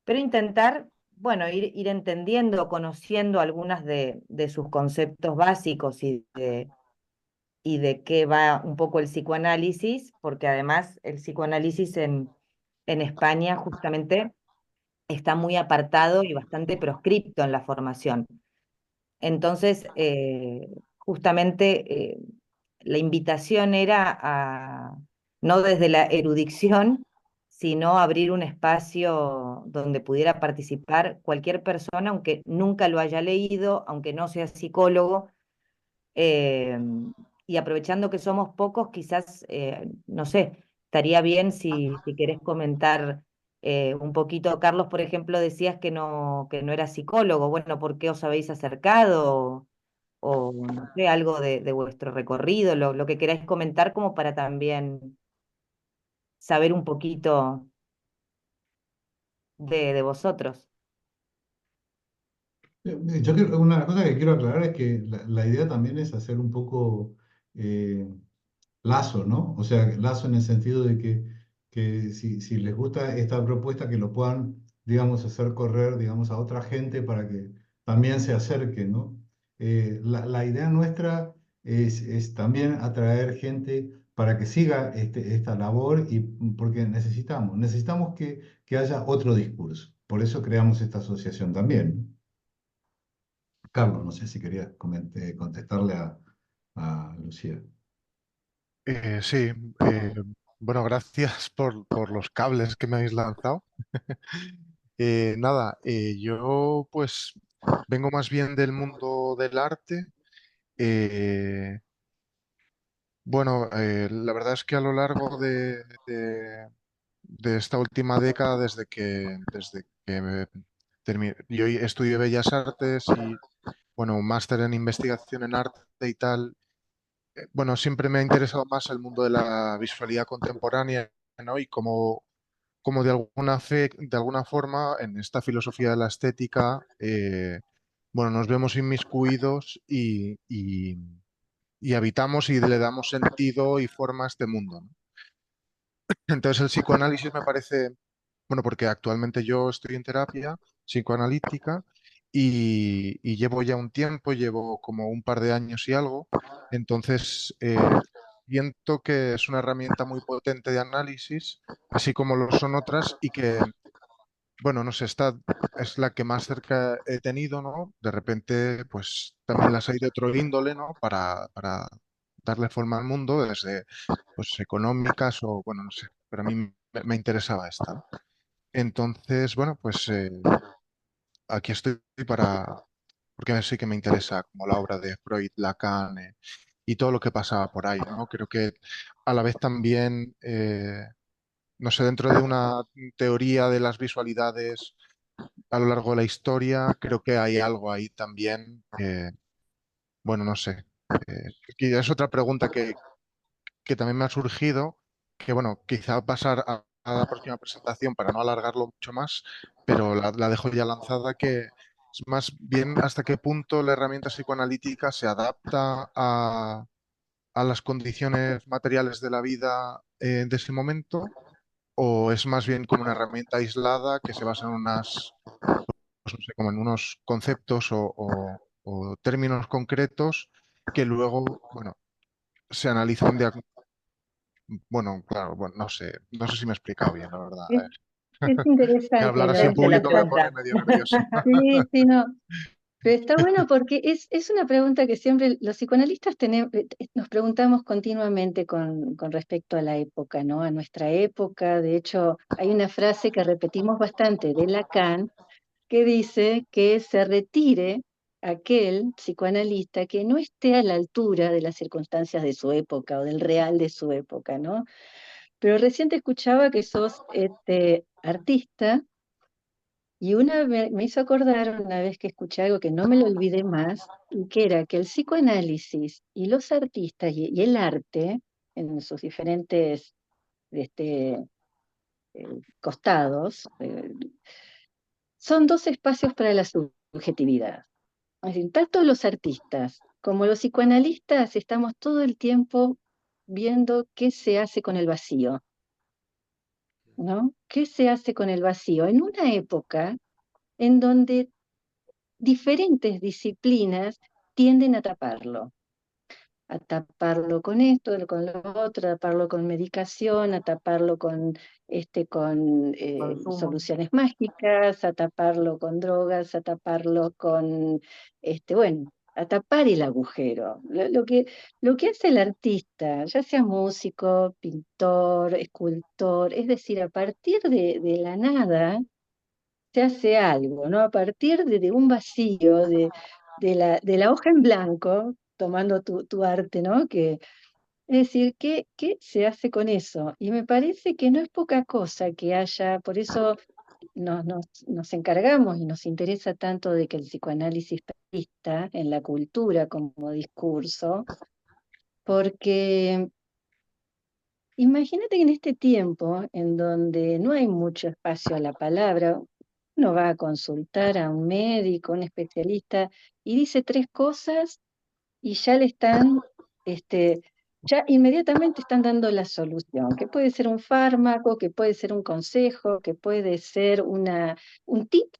pero intentar, bueno, ir entendiendo, conociendo algunas de sus conceptos básicos y de qué va un poco el psicoanálisis, porque además el psicoanálisis en España justamente está muy apartado y bastante proscripto en la formación. Entonces, justamente la invitación era no desde la erudición, sino abrir un espacio donde pudiera participar cualquier persona, aunque nunca lo haya leído, aunque no sea psicólogo, eh, y aprovechando que somos pocos, quizás, no sé, estaría bien si querés comentar un poquito. Carlos, por ejemplo, decías que no era psicólogo. Bueno, ¿por qué os habéis acercado? O no sé, algo de vuestro recorrido, lo que queráis comentar como para también saber un poquito de vosotros. Yo creo, una cosa que quiero aclarar es que la idea también es hacer un poco eh, lazo, ¿no? O sea, lazo en el sentido de que si les gusta esta propuesta, que lo puedan, digamos, hacer correr, digamos, a otra gente para que también se acerque, ¿no? La idea nuestra es también atraer gente para que siga esta labor y porque necesitamos que haya otro discurso. Por eso creamos esta asociación también. Carlos, no sé si querías contestarle a Lucía. Sí, bueno, gracias por los cables que me habéis lanzado. Nada, yo pues vengo más bien del mundo del arte. Eh, bueno, la verdad es que a lo largo de esta última década, desde que yo estudié Bellas Artes y, bueno, un máster en investigación en arte y tal, bueno, siempre me ha interesado más el mundo de la visualidad contemporánea, ¿no? Y cómo como de alguna forma en esta filosofía de la estética, bueno, nos vemos inmiscuidos y habitamos y le damos sentido y forma a este mundo, ¿no? Entonces el psicoanálisis me parece, bueno, porque actualmente yo estoy en terapia psicoanalítica y llevo ya un tiempo, llevo como un par de años y algo, entonces siento que es una herramienta muy potente de análisis, así como lo son otras y que, bueno, no sé, esta es la que más cerca he tenido, ¿no? De repente, pues también las hay de otro índole, ¿no? Para darle forma al mundo, desde pues económicas o, bueno, no sé, pero a mí me interesaba esta, ¿no? Entonces, bueno, pues aquí estoy porque sí que me interesa como la obra de Freud, Lacan y todo lo que pasaba por ahí, ¿no? Creo que a la vez también, no sé, dentro de una teoría de las visualidades a lo largo de la historia, creo que hay algo ahí también, bueno, no sé. Que es otra pregunta que también me ha surgido, que bueno, quizá pasar a la próxima presentación para no alargarlo mucho más, pero la dejo ya lanzada, que es más bien hasta qué punto la herramienta psicoanalítica se adapta a las condiciones materiales de la vida de ese momento, o es más bien como una herramienta aislada que se basa en unas, pues, no sé, como en unos conceptos o términos concretos que luego, bueno, se analizan bueno, claro, bueno, no sé si me he explicado bien, la verdad. Es, es Que interesante hablar lo así Se, en de se lo público me la... pone trata. medio nervioso. Sí, sí, no. Pero está bueno porque es una pregunta que siempre los psicoanalistas nos preguntamos continuamente con respecto a la época, ¿no? A nuestra época. De hecho, hay una frase que repetimos bastante de Lacan que dice que se retire aquel psicoanalista que no esté a la altura de las circunstancias de su época o del real de su época, ¿no? Pero recién te escuchaba que sos artista y me hizo acordar una vez que escuché algo que no me lo olvidé más, y que era que el psicoanálisis y los artistas y el arte, en sus diferentes este, costados, son dos espacios para la subjetividad. Es decir, tanto los artistas como los psicoanalistas estamos todo el tiempo viendo qué se hace con el vacío, ¿no? ¿Qué se hace con el vacío? En una época en donde diferentes disciplinas tienden a taparlo con esto, con lo otro, a taparlo con medicación, a taparlo con Consumo. soluciones mágicas, a taparlo con drogas, a taparlo con, bueno, a tapar el agujero. Lo que hace el artista, ya sea músico, pintor, escultor, es decir, a partir de la nada, se hace algo, ¿no? A partir de un vacío, de la hoja en blanco, tomando tu arte, ¿no? Es decir, ¿qué se hace con eso? Y me parece que no es poca cosa que haya, por eso nos encargamos y nos interesa tanto de que el psicoanálisis persista en la cultura como discurso, porque imagínate que en este tiempo, en donde no hay mucho espacio a la palabra, uno va a consultar a un médico, un especialista, y dice tres cosas y ya le están, este, ya inmediatamente están dando la solución, que puede ser un fármaco, que puede ser un consejo, que puede ser un tip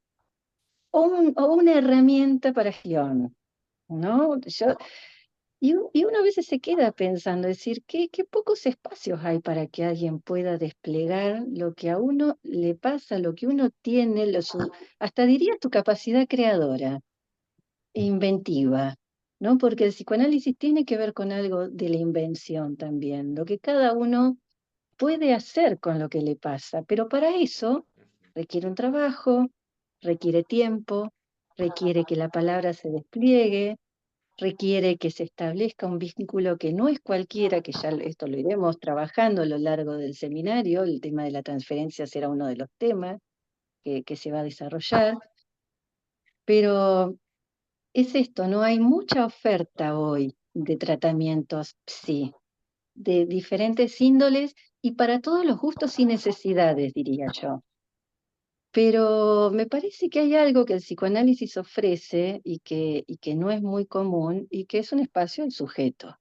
o una herramienta para gestión, ¿no? Y uno a veces se queda pensando, decir, qué pocos espacios hay para que alguien pueda desplegar lo que a uno le pasa, lo que uno tiene, hasta diría tu capacidad creadora e inventiva, ¿no? Porque el psicoanálisis tiene que ver con algo de la invención también, lo que cada uno puede hacer con lo que le pasa, pero para eso requiere un trabajo, requiere tiempo, requiere que la palabra se despliegue, requiere que se establezca un vínculo que no es cualquiera, que ya esto lo iremos trabajando a lo largo del seminario, el tema de la transferencia será uno de los temas que se va a desarrollar, pero es esto, no hay mucha oferta hoy de tratamientos psi, de diferentes índoles y para todos los gustos y necesidades, diría yo. Pero me parece que hay algo que el psicoanálisis ofrece y que no es muy común y que es un espacio al sujeto.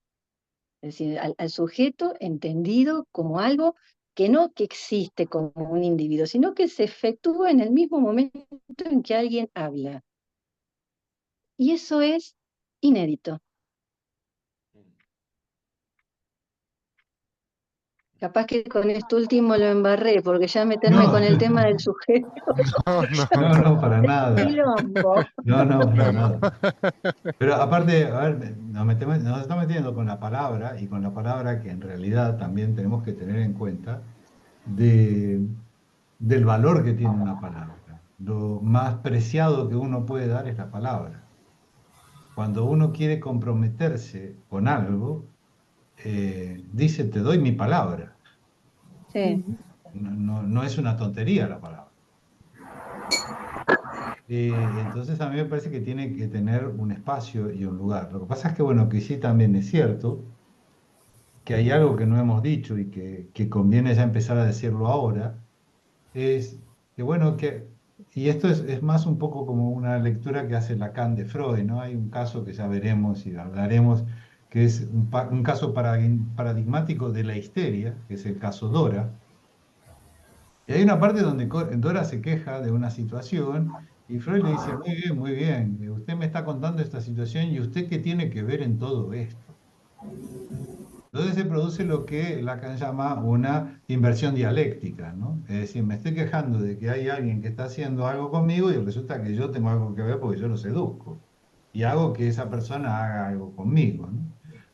Es decir, al sujeto entendido como algo que no que existe como un individuo, sino que se efectúa en el mismo momento en que alguien habla. Y eso es inédito. Capaz que con esto último lo embarré, porque ya meterme No, con el tema del sujeto No, no, no, no, no, para nada. quilombo. No, no, para no. nada. Pero aparte, a ver, nos estamos metiendo con la palabra y con la palabra que en realidad también tenemos que tener en cuenta de, del valor que tiene una palabra. Lo más preciado que uno puede dar es la palabra. Cuando uno quiere comprometerse con algo, dice, te doy mi palabra. Sí. No es una tontería la palabra. Entonces a mí me parece que tiene que tener un espacio y un lugar. Lo que pasa es que, bueno, que sí también es cierto que hay algo que no hemos dicho y que conviene ya empezar a decirlo ahora, es que, bueno, y esto es más un poco como una lectura que hace Lacan de Freud, ¿no? Hay un caso que ya veremos y hablaremos, que es un caso paradigmático de la histeria, que es el caso Dora. Y hay una parte donde Dora se queja de una situación y Freud le dice, muy bien, usted me está contando esta situación y usted qué tiene que ver en todo esto. Entonces se produce lo que Lacan llama una inversión dialéctica, ¿no? Es decir, me estoy quejando de que hay alguien que está haciendo algo conmigo y resulta que yo tengo algo que ver porque yo lo seduzco y hago que esa persona haga algo conmigo, ¿no?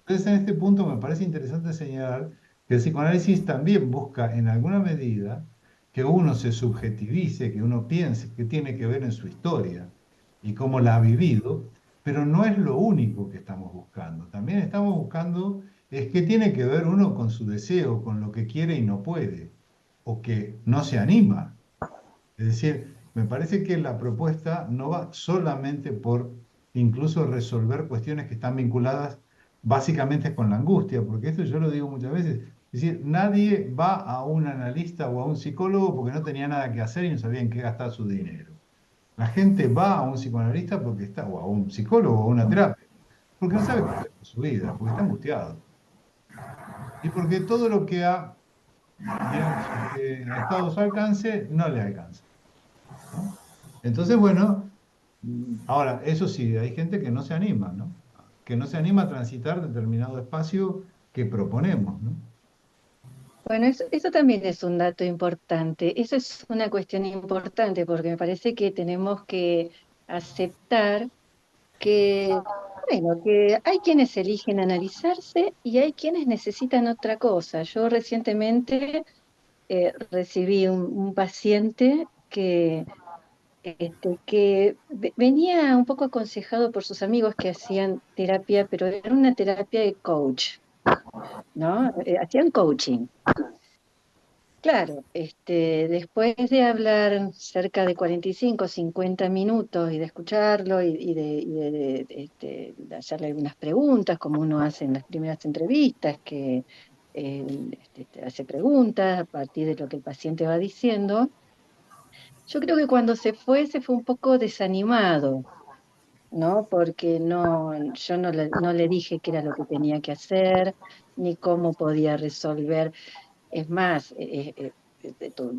Entonces en este punto me parece interesante señalar que el psicoanálisis también busca en alguna medida que uno se subjetivice, que uno piense que tiene que ver en su historia y cómo la ha vivido, pero no es lo único que estamos buscando. También estamos buscando es que tiene que ver uno con su deseo, con lo que quiere y no puede, o que no se anima. Es decir, me parece que la propuesta no va solamente por incluso resolver cuestiones que están vinculadas básicamente con la angustia, porque esto yo lo digo muchas veces. Es decir, nadie va a un analista o a un psicólogo porque no tenía nada que hacer y no sabía en qué gastar su dinero. La gente va a un psicoanalista porque está, o a un psicólogo o a una terapia, porque no sabe qué hacer con su vida, porque está angustiado. Y porque todo lo que ha, digamos, ha estado a su alcance no le alcanza, ¿no? Entonces, bueno, ahora, eso sí, hay gente que no se anima, ¿no? Que no se anima a transitar determinado espacio que proponemos, ¿no? Bueno, eso también es un dato importante. Eso es una cuestión importante porque me parece que tenemos que aceptar que, bueno, que hay quienes eligen analizarse y hay quienes necesitan otra cosa. Yo recientemente recibí un paciente que venía un poco aconsejado por sus amigos que hacían terapia, pero era una terapia de coach, ¿no? Hacían coaching. Claro, después de hablar cerca de 45, 50 minutos y de escucharlo de hacerle algunas preguntas, como uno hace en las primeras entrevistas, que te hace preguntas a partir de lo que el paciente va diciendo, yo creo que cuando se fue un poco desanimado, ¿no? Porque yo no le dije qué era lo que tenía que hacer, ni cómo podía resolver. Es más,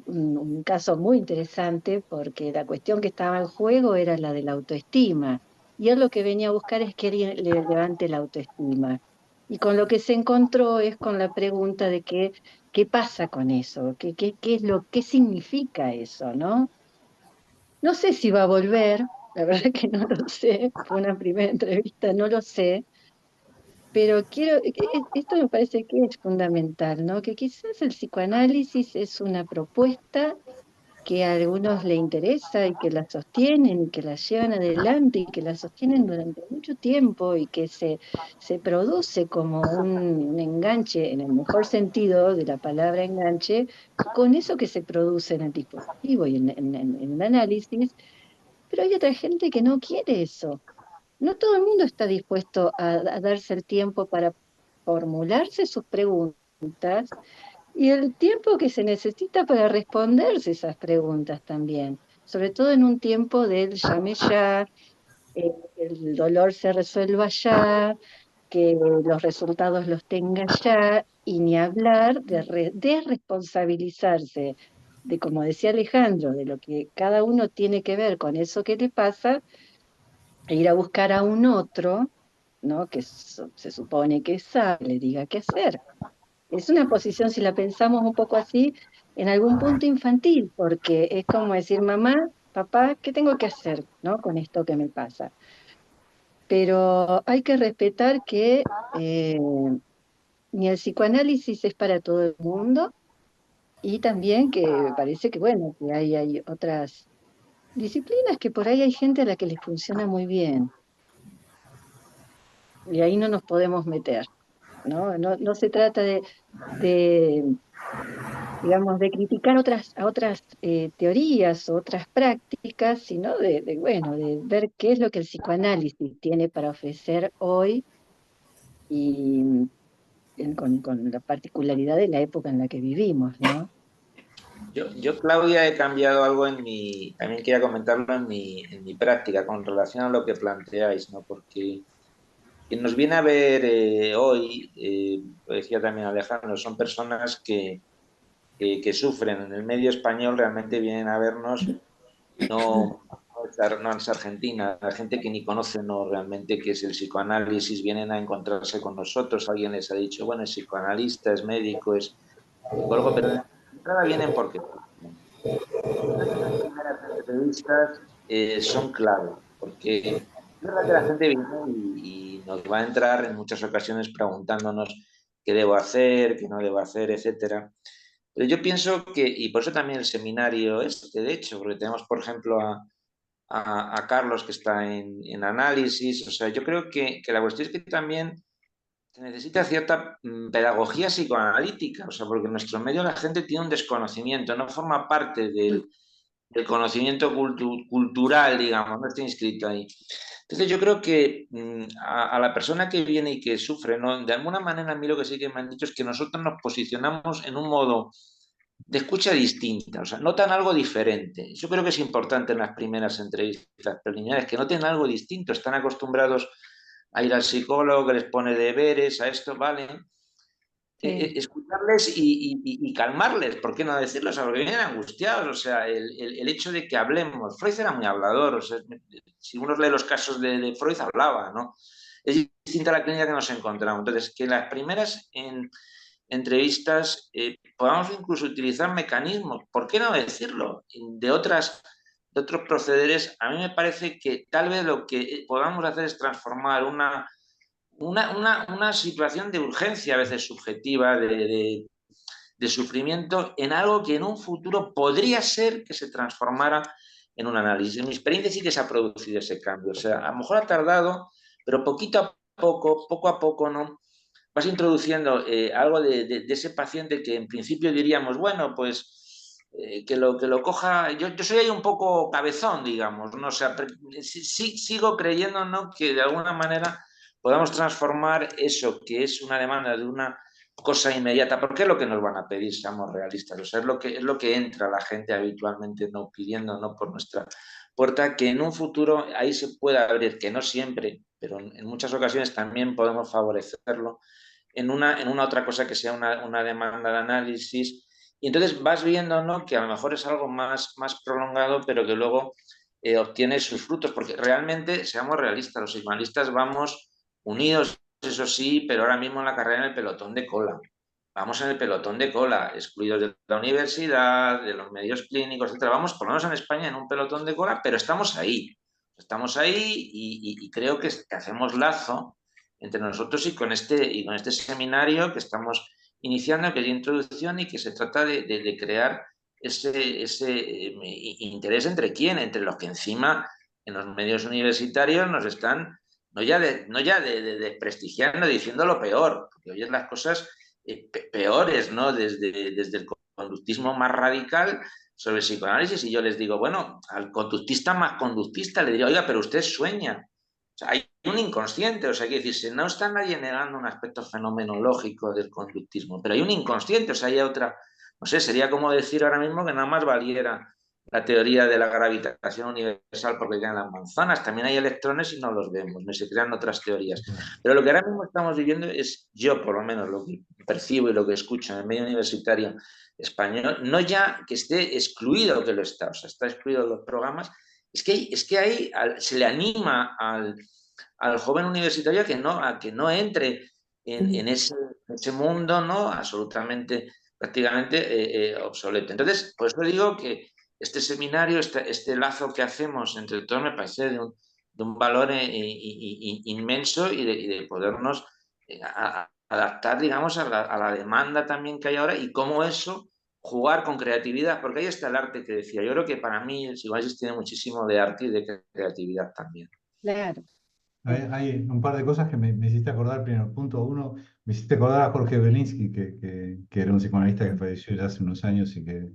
un caso muy interesante porque la cuestión que estaba en juego era la de la autoestima. Y él lo que venía a buscar es que alguien le levante la autoestima. Y con lo que se encontró es con la pregunta de qué pasa con eso, qué es qué significa eso, ¿no? No sé si va a volver, la verdad que no lo sé, fue una primera entrevista, no lo sé, pero esto me parece que es fundamental, ¿no? Que quizás el psicoanálisis es una propuesta que a algunos le interesa y que la sostienen y que la llevan adelante y que la sostienen durante mucho tiempo y que se produce como un enganche, en el mejor sentido de la palabra enganche, con eso que se produce en el dispositivo y en el análisis, pero hay otra gente que no quiere eso. No todo el mundo está dispuesto a darse el tiempo para formularse sus preguntas y el tiempo que se necesita para responderse esas preguntas también, sobre todo en un tiempo del llame ya, el dolor se resuelva ya, que los resultados los tenga ya, y ni hablar de responsabilizarse, de como decía Alejandro, de lo que cada uno tiene que ver con eso que le pasa, e ir a buscar a un otro, ¿no? Que se supone que sabe, le diga qué hacer. Es una posición, si la pensamos un poco así, en algún punto infantil, porque es como decir, mamá, papá, ¿qué tengo que hacer, ¿no? Con esto que me pasa. Pero hay que respetar que ni el psicoanálisis es para todo el mundo, y también que parece que, bueno, que hay otras disciplinas que por ahí hay gente a la que les funciona muy bien, y ahí no nos podemos meter, ¿no? No se trata de, digamos, de criticar a otras teorías o otras prácticas, sino bueno, de ver qué es lo que el psicoanálisis tiene para ofrecer hoy, y con la particularidad de la época en la que vivimos, ¿no? Yo, Claudia, he cambiado algo también quería comentarlo en mi práctica con relación a lo que planteáis, ¿no? Porque quien nos viene a ver hoy, lo decía también Alejandro, son personas que sufren. En el medio español realmente vienen a vernos, no es Argentina, la gente que ni conoce no realmente qué es el psicoanálisis, vienen a encontrarse con nosotros, alguien les ha dicho, bueno, es psicoanalista, es médico, es psicólogo, pero de entrada vienen porque estas primeras entrevistas son clave, porque es verdad que la gente viene y nos va a entrar en muchas ocasiones preguntándonos qué debo hacer, qué no debo hacer, etcétera. Pero yo pienso que, y por eso también el seminario este, de hecho, porque tenemos, por ejemplo, a Carlos que está en análisis, o sea, yo creo que la cuestión es que también se necesita cierta pedagogía psicoanalítica, o sea, porque en nuestro medio la gente tiene un desconocimiento, no forma parte del conocimiento cultural, digamos, no está inscrito ahí. Entonces yo creo que a la persona que viene y que sufre, ¿no? De alguna manera a mí lo que sí que me han dicho es que nosotros nos posicionamos en un modo de escucha distinta, o sea, notan algo diferente. Yo creo que es importante en las primeras entrevistas preliminares que noten algo distinto, están acostumbrados a ir al psicólogo que les pone deberes, a esto, ¿vale? Sí, Escucharles y calmarles, ¿por qué no decirlo? O sea, porque vienen angustiados, o sea, el hecho de que hablemos. Freud era muy hablador, o sea, si uno lee los casos de Freud, hablaba, ¿no? Es distinta a la clínica que nos encontramos. Entonces, que las primeras entrevistas podamos incluso utilizar mecanismos, ¿por qué no decirlo? De otros procederes, a mí me parece que tal vez lo que podamos hacer es transformar una situación de urgencia, a veces subjetiva, de sufrimiento, en algo que en un futuro podría ser que se transformara en un análisis. En mi experiencia sí que se ha producido ese cambio. O sea, a lo mejor ha tardado, pero poco a poco, ¿no? Vas introduciendo algo de ese paciente que en principio diríamos, bueno, pues que lo coja. Yo soy ahí un poco cabezón, digamos, ¿no? O sea, sigo creyendo, ¿no? Que de alguna manera podamos transformar eso que es una demanda de una cosa inmediata, porque es lo que nos van a pedir, seamos realistas. O sea, es lo que entra la gente habitualmente no pidiendo, no por nuestra puerta, que en un futuro ahí se pueda abrir, que no siempre, pero en muchas ocasiones también podemos favorecerlo en una otra cosa que sea una demanda de análisis. Y entonces vas viendo, ¿no? Que a lo mejor es algo más prolongado, pero que luego obtiene sus frutos, porque realmente, seamos realistas, los psicoanalistas vamos unidos, eso sí, pero ahora mismo en la carrera en el pelotón de cola. Vamos en el pelotón de cola, excluidos de la universidad, de los medios clínicos, etc. Vamos, por lo menos en España, en un pelotón de cola, pero estamos ahí. Estamos ahí y creo que hacemos lazo entre nosotros y con este seminario que estamos iniciando, que es de introducción y que se trata de crear ese interés entre quién, entre los que encima en los medios universitarios nos están no ya de desprestigiando, diciendo lo peor, porque oyes las cosas peores, ¿no? Desde el conductismo más radical sobre el psicoanálisis y yo les digo, bueno, al conductista más conductista le diría, oiga, pero usted sueña. O sea, hay un inconsciente, o sea, quiere decirse, no está nadie negando un aspecto fenomenológico del conductismo, pero hay un inconsciente, o sea, hay otra, no sé, sería como decir ahora mismo que nada más valiera la teoría de la gravitación universal porque caen las manzanas, también hay electrones y no los vemos, no se crean otras teorías. Pero lo que ahora mismo estamos viviendo es, yo por lo menos lo que percibo y lo que escucho en el medio universitario español, no ya que esté excluido, que lo está, o sea, está excluido de los programas, es que ahí se le anima al joven universitario a que no entre en ese mundo, ¿no? Absolutamente, prácticamente obsoleto. Entonces, por eso digo que este seminario, este lazo que hacemos entre todos me parece de un valor inmenso y de podernos adaptar, digamos, a la demanda también que hay ahora y cómo eso jugar con creatividad, porque ahí está el arte que decía. Yo creo que para mí el psicoanálisis tiene muchísimo de arte y de creatividad también. Claro. Hay un par de cosas que me hiciste acordar. Primero, punto uno, me hiciste acordar a Jorge Belinsky, que era un psicoanalista que falleció ya hace unos años y que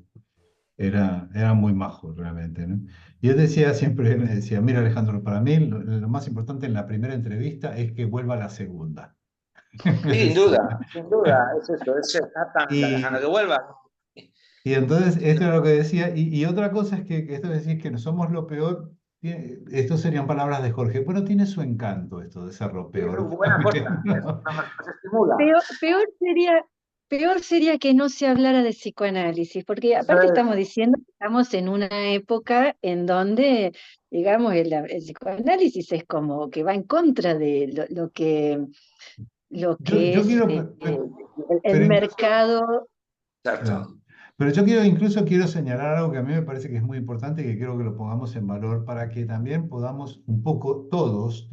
era muy majo realmente, ¿no? Y él decía siempre, me decía, mira Alejandro, para mí lo más importante en la primera entrevista es que vuelva a la segunda. Me Sí, decía. sin duda, es eso, es exactamente, Alejandro, que Y, vuelva. y entonces, esto era lo que decía. Y otra cosa es que esto de decir que no somos lo peor, esto serían palabras de Jorge. Bueno, tiene su encanto esto de ser lo Sí, es peor una buena cosa, también, ¿no? nos estimula. Peor sería que no se hablara de psicoanálisis, porque Eso aparte es, estamos diciendo que estamos en una época en donde, digamos, el psicoanálisis es como que va en contra de lo que Yo es quiero, el pero incluso, mercado. claro. exacto. Pero yo quiero, incluso quiero señalar algo que a mí me parece que es muy importante y que quiero que lo pongamos en valor para que también podamos un poco todos,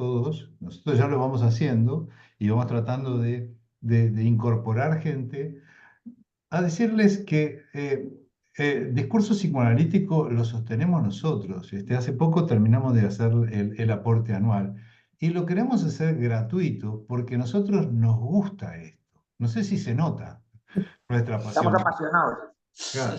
nosotros ya lo vamos haciendo y vamos tratando de incorporar gente a decirles que discurso psicoanalítico lo sostenemos nosotros. Hace poco terminamos de hacer el aporte anual y lo queremos hacer gratuito porque a nosotros nos gusta esto. No sé si se nota nuestra Estamos pasión. apasionados. Claro.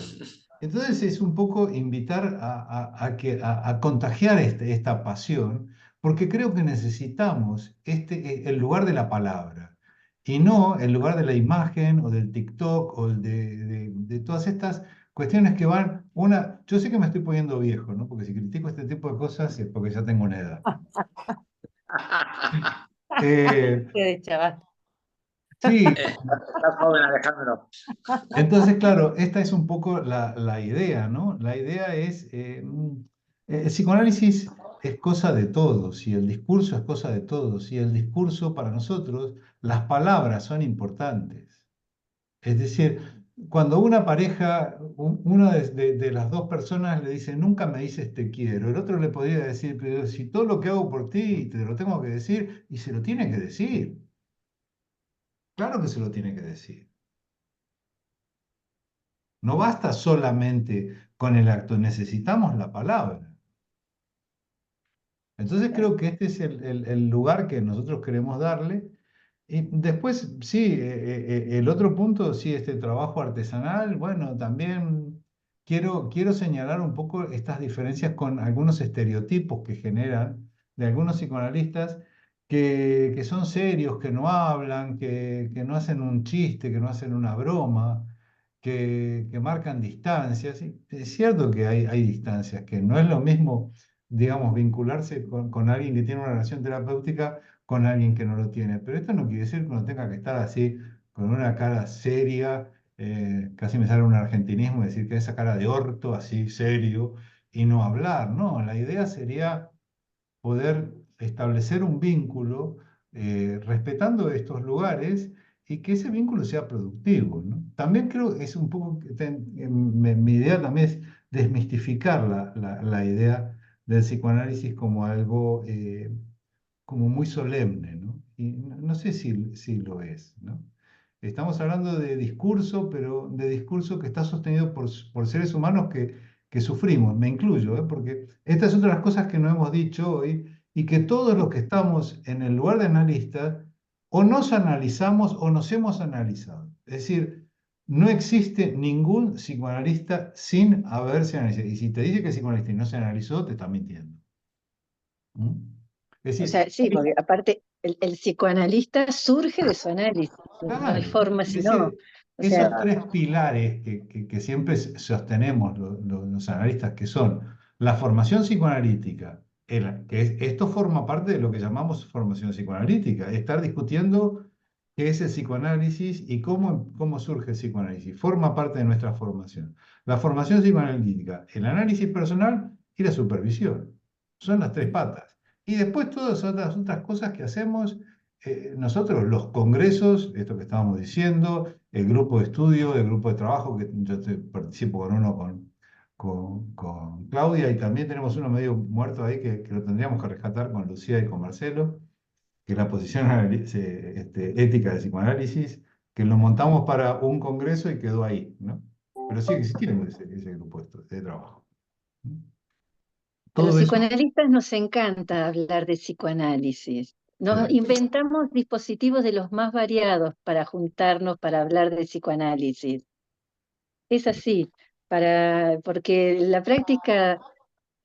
Entonces es un poco invitar a contagiar esta pasión, porque creo que necesitamos el lugar de la palabra y no el lugar de la imagen o del TikTok o de todas estas cuestiones que van yo sé que me estoy poniendo viejo, ¿no? Porque si critico este tipo de cosas es porque ya tengo una edad. Eh, De chaval. sí, Estás joven, Alejandro. entonces, claro, esta es un poco la idea, ¿no? La idea es, el psicoanálisis es cosa de todos y el discurso es cosa de todos y el discurso para nosotros, las palabras son importantes. Es decir, cuando una pareja, una de las dos personas le dice, nunca me dices te quiero, el otro le podría decir, pero si todo lo que hago por ti te lo tengo que decir, y se lo tiene que decir. Claro que se lo tiene que decir. No basta solamente con el acto, necesitamos la palabra. Entonces creo que este es el lugar que nosotros queremos darle. Y después, sí, el otro punto, sí, este trabajo artesanal, bueno, también quiero señalar un poco estas diferencias con algunos estereotipos que generan de algunos psicoanalistas que son serios, que no hablan, que no hacen un chiste, que no hacen una broma, que marcan distancias. Y es cierto que hay distancias, que no es lo mismo, digamos, vincularse con alguien que tiene una relación terapéutica con alguien que no lo tiene. Pero esto no quiere decir que uno tenga que estar así, con una cara seria, casi me sale un argentinismo, decir que esa cara de orto, así serio, y no hablar. No, la idea sería poder establecer un vínculo respetando estos lugares y que ese vínculo sea productivo, ¿no? También creo que es un poco, mi idea también es desmistificar la idea del psicoanálisis como algo como muy solemne, ¿no? Y no sé si lo es, ¿no? Estamos hablando de discurso, pero de discurso que está sostenido por seres humanos que sufrimos, me incluyo, ¿eh? Porque estas son otras cosas que no hemos dicho hoy y que todos los que estamos en el lugar de analistas o nos analizamos o nos hemos analizado. Es decir, no existe ningún psicoanalista sin haberse analizado. Y si te dice que es psicoanalista y no se analizó, te está mintiendo. ¿Mm? Es O decir, sea, sí, porque aparte el psicoanalista surge de su análisis, no hay claro, forma es si no. decir, O sea, esos tres pilares que siempre sostenemos los analistas, que son la formación psicoanalítica, esto forma parte de lo que llamamos formación psicoanalítica, estar discutiendo qué es el psicoanálisis y cómo surge el psicoanálisis, forma parte de nuestra formación. La formación psicoanalítica, el análisis personal y la supervisión, son las tres patas. Y después todas otras cosas que hacemos nosotros, los congresos, esto que estábamos diciendo, el grupo de estudio, el grupo de trabajo, que yo participo con uno con Claudia, y también tenemos uno medio muerto ahí que lo tendríamos que rescatar con Lucía y con Marcelo, que es la posición ética de psicoanálisis, que lo montamos para un congreso y quedó ahí, ¿no? Pero sigue existiendo ese grupo de trabajo. a los Todo eso, psicoanalistas nos encanta hablar de psicoanálisis. Nos sí. inventamos dispositivos de los más variados para juntarnos para hablar de psicoanálisis. Es así, porque la práctica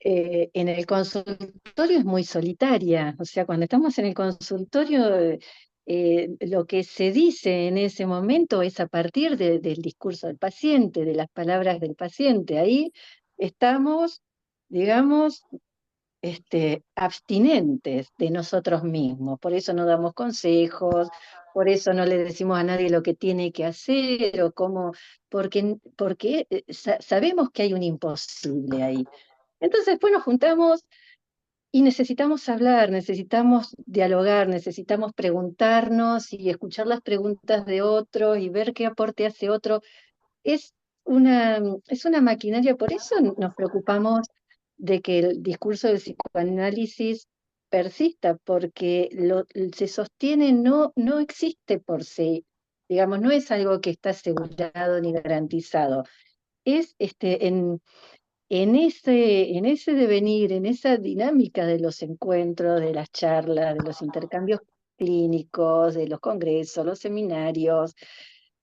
en el consultorio es muy solitaria. O sea, cuando estamos en el consultorio, lo que se dice en ese momento es a partir del discurso del paciente, de las palabras del paciente. Ahí estamos, digamos, abstinentes de nosotros mismos. Por eso no damos consejos, por eso no le decimos a nadie lo que tiene que hacer o cómo, porque sabemos que hay un imposible ahí. Entonces después nos juntamos y necesitamos hablar, necesitamos dialogar, necesitamos preguntarnos y escuchar las preguntas de otros y ver qué aporte hace otro. Es es una maquinaria, por eso nos preocupamos de que el discurso del psicoanálisis persista, porque se sostiene, no existe por sí, digamos, no es algo que está asegurado ni garantizado. Es en ese devenir, en esa dinámica de los encuentros, de las charlas, de los intercambios clínicos, de los congresos, los seminarios,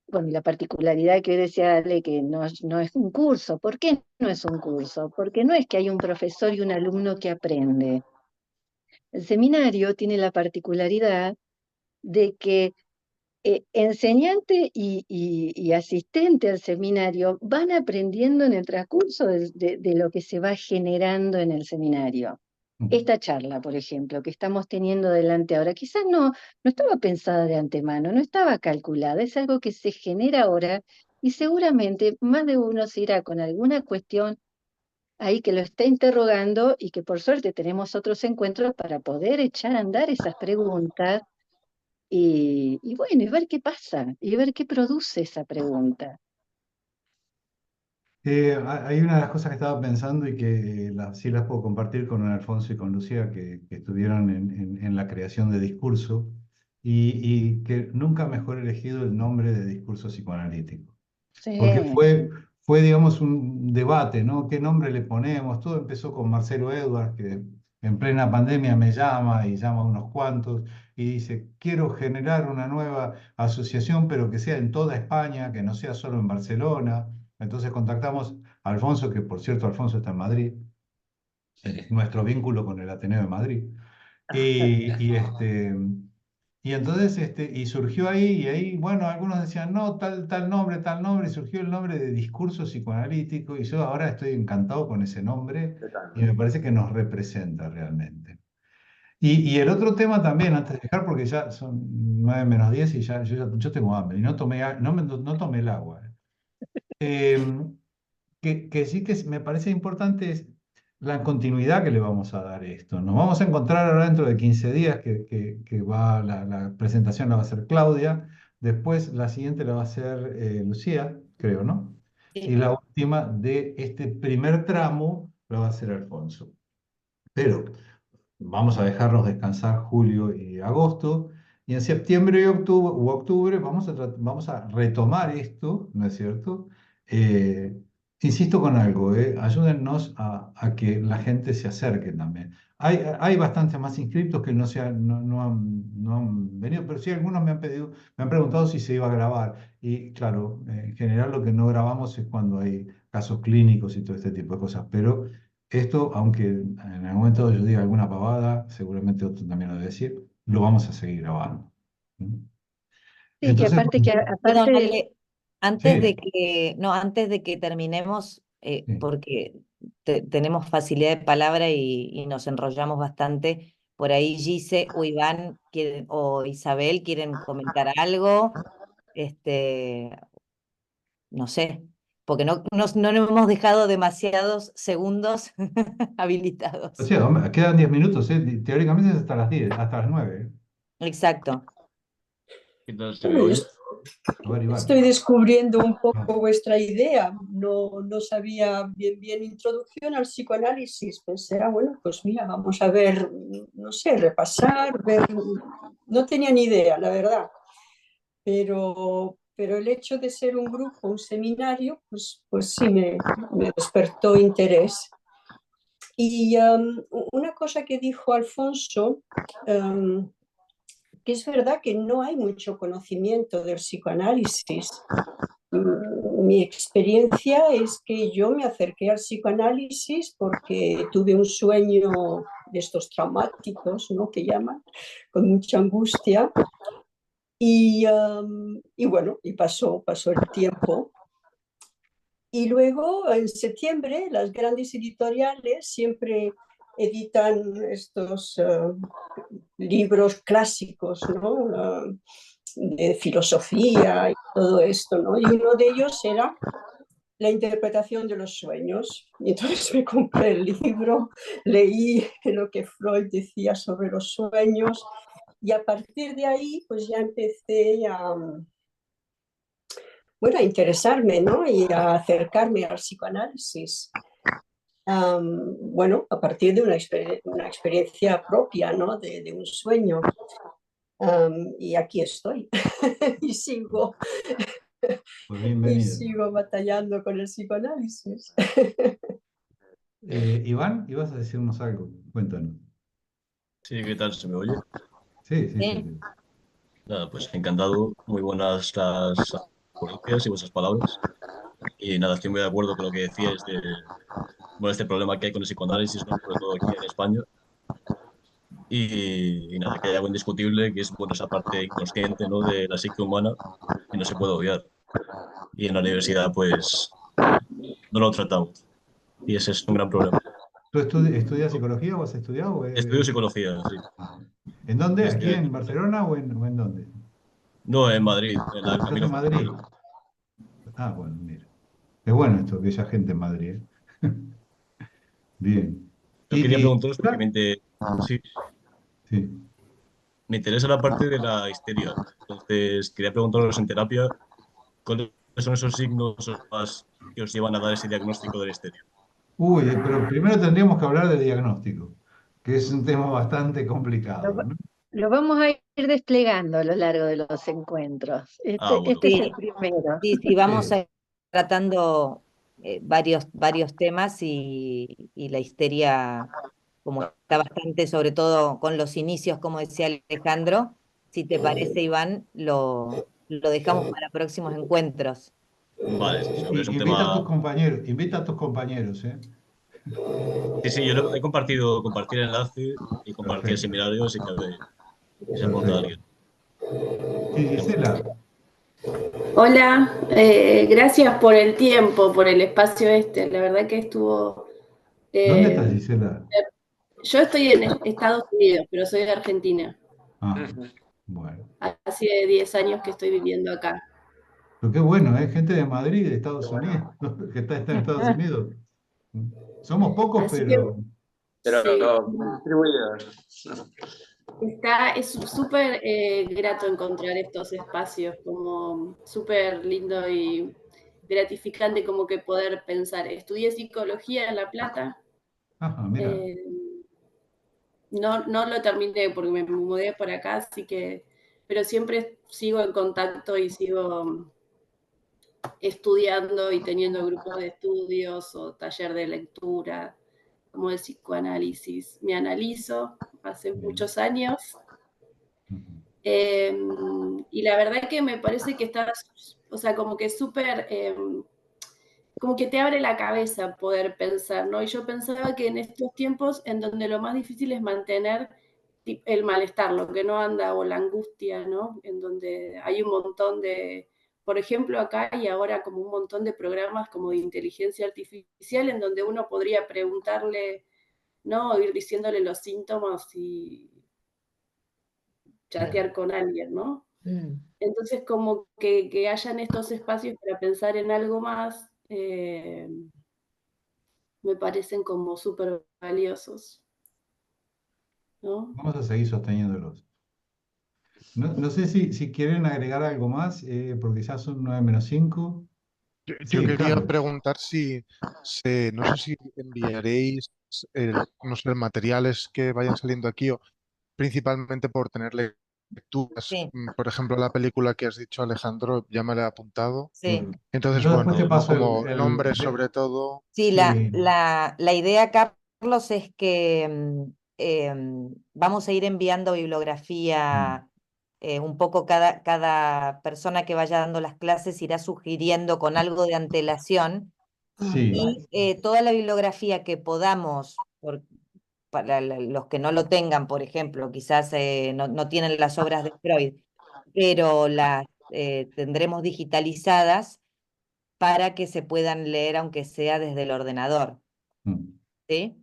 bueno, y la particularidad que hoy decía Ale, que no es un curso. ¿Por qué no es un curso? Porque no es que hay un profesor y un alumno que aprende. El seminario tiene la particularidad de que enseñante y asistente al seminario van aprendiendo en el transcurso de lo que se va generando en el seminario. Esta charla, por ejemplo, que estamos teniendo delante ahora, quizás no estaba pensada de antemano, no estaba calculada, es algo que se genera ahora y seguramente más de uno se irá con alguna cuestión ahí que lo está interrogando y que por suerte tenemos otros encuentros para poder echar a andar esas preguntas y bueno, y ver qué pasa, y ver qué produce esa pregunta. Hay una de las cosas que estaba pensando y que sí las puedo compartir con Alfonso y con Lucía, que estuvieron en la creación de discurso, y que nunca mejor elegido el nombre de discurso psicoanalítico. Porque Sí, digamos, un debate, ¿no? ¿Qué nombre le ponemos? Todo empezó con Marcelo Edwards, que en plena pandemia me llama y llama a unos cuantos y dice, quiero generar una nueva asociación, pero que sea en toda España, que no sea solo en Barcelona. Entonces contactamos a Alfonso, que por cierto Alfonso está en Madrid, en Sí. nuestro vínculo con el Ateneo de Madrid. ajá, Y entonces, y surgió ahí, y ahí, bueno, algunos decían, no, tal nombre, y surgió el nombre de discurso psicoanalítico, y yo ahora estoy encantado con ese nombre, Yo y me también. parece que nos representa realmente. Y el otro tema también, antes de dejar, porque ya son 9 menos 10 y yo tengo hambre, y no tomé, no tomé el agua. Em, que sí que me parece importante es la continuidad que le vamos a dar a esto. Nos vamos a encontrar ahora dentro de 15 días que va la presentación la va a hacer Claudia, después la siguiente la va a hacer Lucía, creo, ¿no? Y Sí. la última de este primer tramo la va a hacer Alfonso. Pero vamos a dejarlos descansar julio y agosto, y en septiembre y octubre vamos a retomar esto, ¿no es cierto? Eh, Insisto con algo, ayúdennos a que la gente se acerque también. Hay bastantes más inscriptos que no han venido, pero sí algunos me han preguntado si se iba a grabar. Y claro, en general lo que no grabamos es cuando hay casos clínicos y todo este tipo de cosas, pero esto, aunque en el momento yo diga alguna pavada, seguramente otro también lo debe decir, lo vamos a seguir grabando. ¿Mm? Sí, y Entonces, aparte que, Perdón, aparte, Ale, antes de sí, que, no, antes de que terminemos, sí. porque tenemos facilidad de palabra y nos enrollamos bastante, por ahí Gise o Iván o Isabel quieren comentar algo, este, no sé, porque no nos hemos dejado demasiados segundos O habilitados. sea, hombre, quedan 10 minutos, ¿eh? Teóricamente es hasta las 10, hasta las 9. ¿Eh? Exacto. ¿Qué tal se me Bueno, yo oye? A ver, Iván. estoy descubriendo un Ah, poco vuestra idea. No sabía bien introducción al psicoanálisis. Pensé, bueno, pues mira, vamos a ver, no sé, repasar, ver. No tenía ni idea, la verdad. Pero el hecho de ser un grupo, un seminario, pues sí me despertó interés. Y una cosa que dijo Alfonso, que es verdad que no hay mucho conocimiento del psicoanálisis. Mi experiencia es que yo me acerqué al psicoanálisis porque tuve un sueño de estos traumáticos, ¿no? Que llaman, con mucha angustia. Y bueno, y pasó el tiempo. Y luego, en septiembre, las grandes editoriales siempre editan estos libros clásicos, ¿no? De filosofía y todo esto, ¿no? Y uno de ellos era la interpretación de los sueños. Y entonces me compré el libro, leí lo que Freud decía sobre los sueños y a partir de ahí pues ya empecé bueno, a interesarme, ¿no? Y a acercarme al psicoanálisis. Bueno, a partir de una experiencia propia, ¿no? De un sueño. Y aquí estoy y pues y bienvenido. sigo batallando con el psicoanálisis. Iván, ibas a decirnos algo. Cuéntanos. Sí, ¿qué tal se me oye? Sí, sí, sí. ¿Sí? Sí. Nada, pues encantado. Muy buenas las referencias y vuestras palabras. Y nada, estoy muy de acuerdo con lo que decíais de, bueno, este problema que hay con el psicoanálisis, ¿no? Sobre todo aquí en España. Y nada, que hay algo indiscutible, que es, bueno, esa parte inconsciente, ¿no? De la psique humana y no se puede obviar. Y en la universidad, pues, no lo tratamos. Y ese es un gran problema. ¿Tú estudias psicología o has estudiado? Estudio psicología, sí. ¿En dónde? ¿Aquí Este en año. Barcelona o en dónde? No, en Madrid, en la ¿Estás Camilo en José Madrid? Cela. Ah, bueno, mira. Es bueno esto, que haya gente en Madrid. ¿Eh? Bien. Yo quería ¿Y preguntaros porque sí, sí. me interesa la parte de la histeria. Entonces, quería preguntaros en terapia, ¿cuáles son esos signos o más que os llevan a dar ese diagnóstico de la histeria? Uy, pero primero tendríamos que hablar de diagnóstico, que es un tema bastante lo, complicado, va- ¿no? lo vamos a ir desplegando a lo largo de los encuentros. Ah, bueno, Este es el Sí, primero. sí, vamos a Sí. ir tratando varios temas y la histeria, como está bastante, sobre todo con los inicios, como decía Alejandro, si te parece, Iván, lo dejamos para próximos encuentros. vale, sí, sí, hombre, es un tema. Invita a tus compañeros, ¿eh? Sí, sí, yo he compartir enlace y compartir Perfecto, seminario, así que a ver si se apunta perfecto. alguien. Sí, Gisela, Hola, gracias por el tiempo, por el espacio este. La verdad que estuvo... ¿dónde eh, estás, Gisela? yo estoy en Estados Unidos, pero soy de Argentina. Ah, bueno. Hace 10 años que estoy viviendo acá. Pero qué bueno, ¿eh? Gente de Madrid, de Estados Unidos, que está en Estados Unidos. Somos pocos, Así que pero Pero sí, distribuidos. es súper grato encontrar estos espacios, como súper lindo y gratificante como que poder pensar. Estudié psicología en La Plata. ajá, mira. eh, no lo terminé porque me mudé por acá, así que, pero siempre sigo en contacto y sigo estudiando y teniendo grupos de estudios o taller de lectura, como el psicoanálisis. Me analizo hace Bien. muchos años Ujú. y la verdad que me parece que está, o sea, como que súper como que te abre la cabeza poder pensar, ¿no? Y yo pensaba que en estos tiempos en donde lo más difícil es mantener el malestar, lo que no anda, o la angustia, ¿no? En donde hay un montón de, por ejemplo, acá y ahora como un montón de programas como de inteligencia artificial en donde uno podría preguntarle, ¿no? O ir diciéndole los síntomas y chatear con alguien, ¿no? Entonces, como que hayan estos espacios para pensar en algo más, me parecen como súper valiosos, ¿no? Vamos a seguir sosteniéndolos. No sé si quieren agregar algo más, porque ya son 9 menos 5. Yo Sí, quería Carlos. preguntar no sé si enviaréis, no sé, materiales que vayan saliendo aquí o principalmente por tener lecturas. Sí, Por ejemplo, la película que has dicho, Alejandro, ya me la he apuntado. sí. Entonces, Yo después te bueno, no paso como nombres sobre todo. Sí, sí. la idea, Carlos, es que vamos a ir enviando Mm. bibliografía, un poco cada persona que vaya dando las clases irá sugiriendo con algo de antelación Sí, y toda la bibliografía que podamos, para los que no lo tengan, por ejemplo, quizás no tienen las obras de Freud, pero las tendremos digitalizadas para que se puedan leer aunque sea desde el ordenador, mm. ¿sí?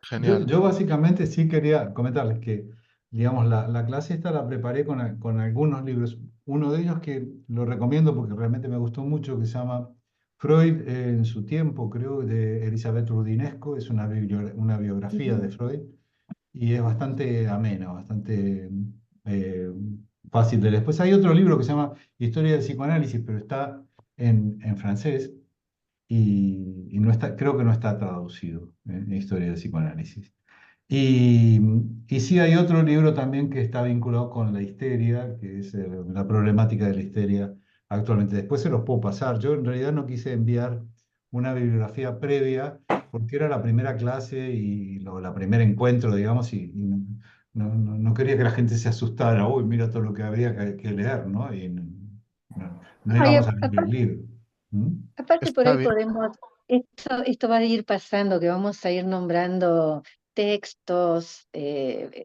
Genial. Yo básicamente sí quería comentarles que, digamos, la clase esta la preparé con algunos libros. Uno de ellos que lo recomiendo porque realmente me gustó mucho, que se llama Freud en su tiempo, creo, de Elizabeth Rudinesco. Es una biografía de Freud y es bastante amena, bastante eh, fácil de leer. Después hay otro libro que se llama Historia del psicoanálisis, pero está en francés y no está, creo que no está traducido en Historia del psicoanálisis. Y, y sí hay otro libro también que está vinculado con la histeria, que es la problemática de la histeria actualmente. Después se los puedo pasar. Yo en realidad no quise enviar una bibliografía previa porque era la primera clase y la primer encuentro, digamos, y no quería que la gente se asustara. Uy, mira todo lo que habría que leer, ¿no? Y no Ay, íbamos a leer el libro. ¿Mm? aparte por Está ahí bien. podemos, esto va a ir pasando, que vamos a ir nombrando textos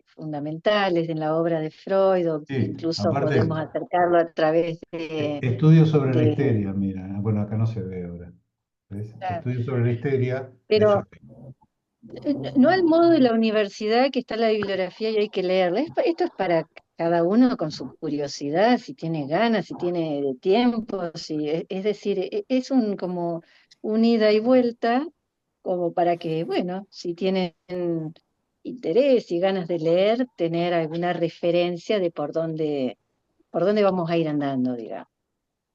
fundamentales en la obra de Freud, o Sí, incluso aparte, podemos acercarlo a través de, estudios sobre la de- histeria, mira, bueno, acá no se ve ahora. ¿Ves? claro. Estudios sobre la histeria de Pero Freud. no al modo de la universidad, que está la bibliografía y hay que leerla. Esto es para cada uno con su curiosidad, si tiene ganas, si tiene tiempo, es decir, es un como un ida y vuelta, como para que, bueno, si tienen interés y ganas de leer, tener alguna referencia de por dónde vamos a ir andando, digamos.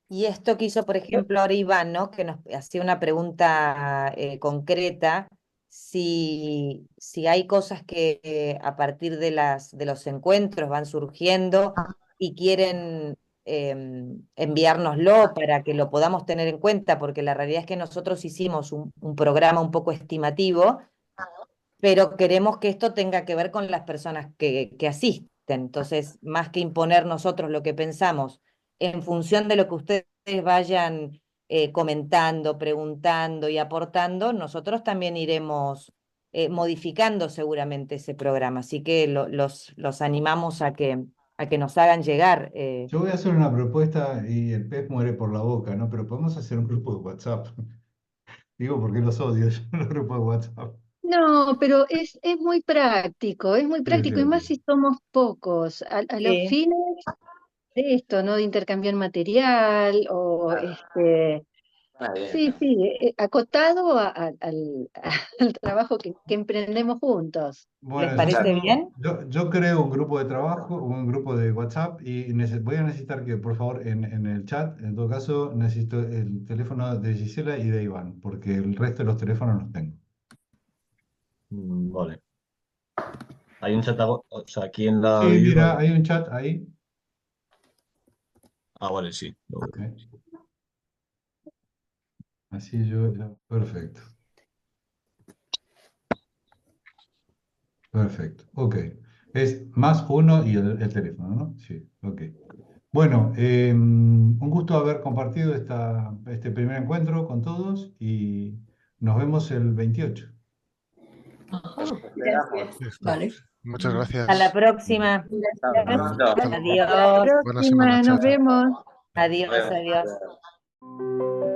Y esto que hizo, por ejemplo, ahora Iván, ¿no? Que nos hacía una pregunta concreta, si hay cosas que a partir de los encuentros van surgiendo y quieren enviárnoslo para que lo podamos tener en cuenta, porque la realidad es que nosotros hicimos un programa un poco estimativo, pero queremos que esto tenga que ver con las personas que asisten. Entonces, más que imponer nosotros lo que pensamos en función de lo que ustedes vayan comentando, preguntando y aportando, nosotros también iremos modificando seguramente ese programa. Así que los animamos a que nos hagan llegar. Yo voy a hacer una propuesta y el pez muere por la boca, ¿no? Pero podemos hacer un grupo de WhatsApp. Digo, porque los odio, yo, los grupos de WhatsApp. No, pero es muy Sí, práctico, y sí, más si somos pocos. A los Sí. fines de esto, ¿no? De intercambiar material o Está bien. sí, sí, acotado al, al trabajo que emprendemos juntos. ¿Les bueno, parece bien? yo creo un grupo de trabajo, un grupo de WhatsApp y voy a necesitar que, por favor, en el chat, en todo caso, necesito el teléfono de Gisela y de Iván, porque el resto de los teléfonos los tengo. Vale. Hay un chat, o sea, aquí en Sí, la mira, biblioteca. hay un chat ahí. Ah, vale, sí. ¿Eh? Así yo, perfecto, perfecto, ok. Es +1 y el teléfono, ¿no? Sí, ok. Bueno, un gusto haber compartido este primer encuentro con todos y nos vemos el 28. Ajá, Gracias. Listo. vale. Muchas gracias. Hasta la próxima. Hasta pronto. Hasta luego. Adiós. Buena semana, Próxima, chao, nos chao. vemos. Adiós, Nos adiós. vemos.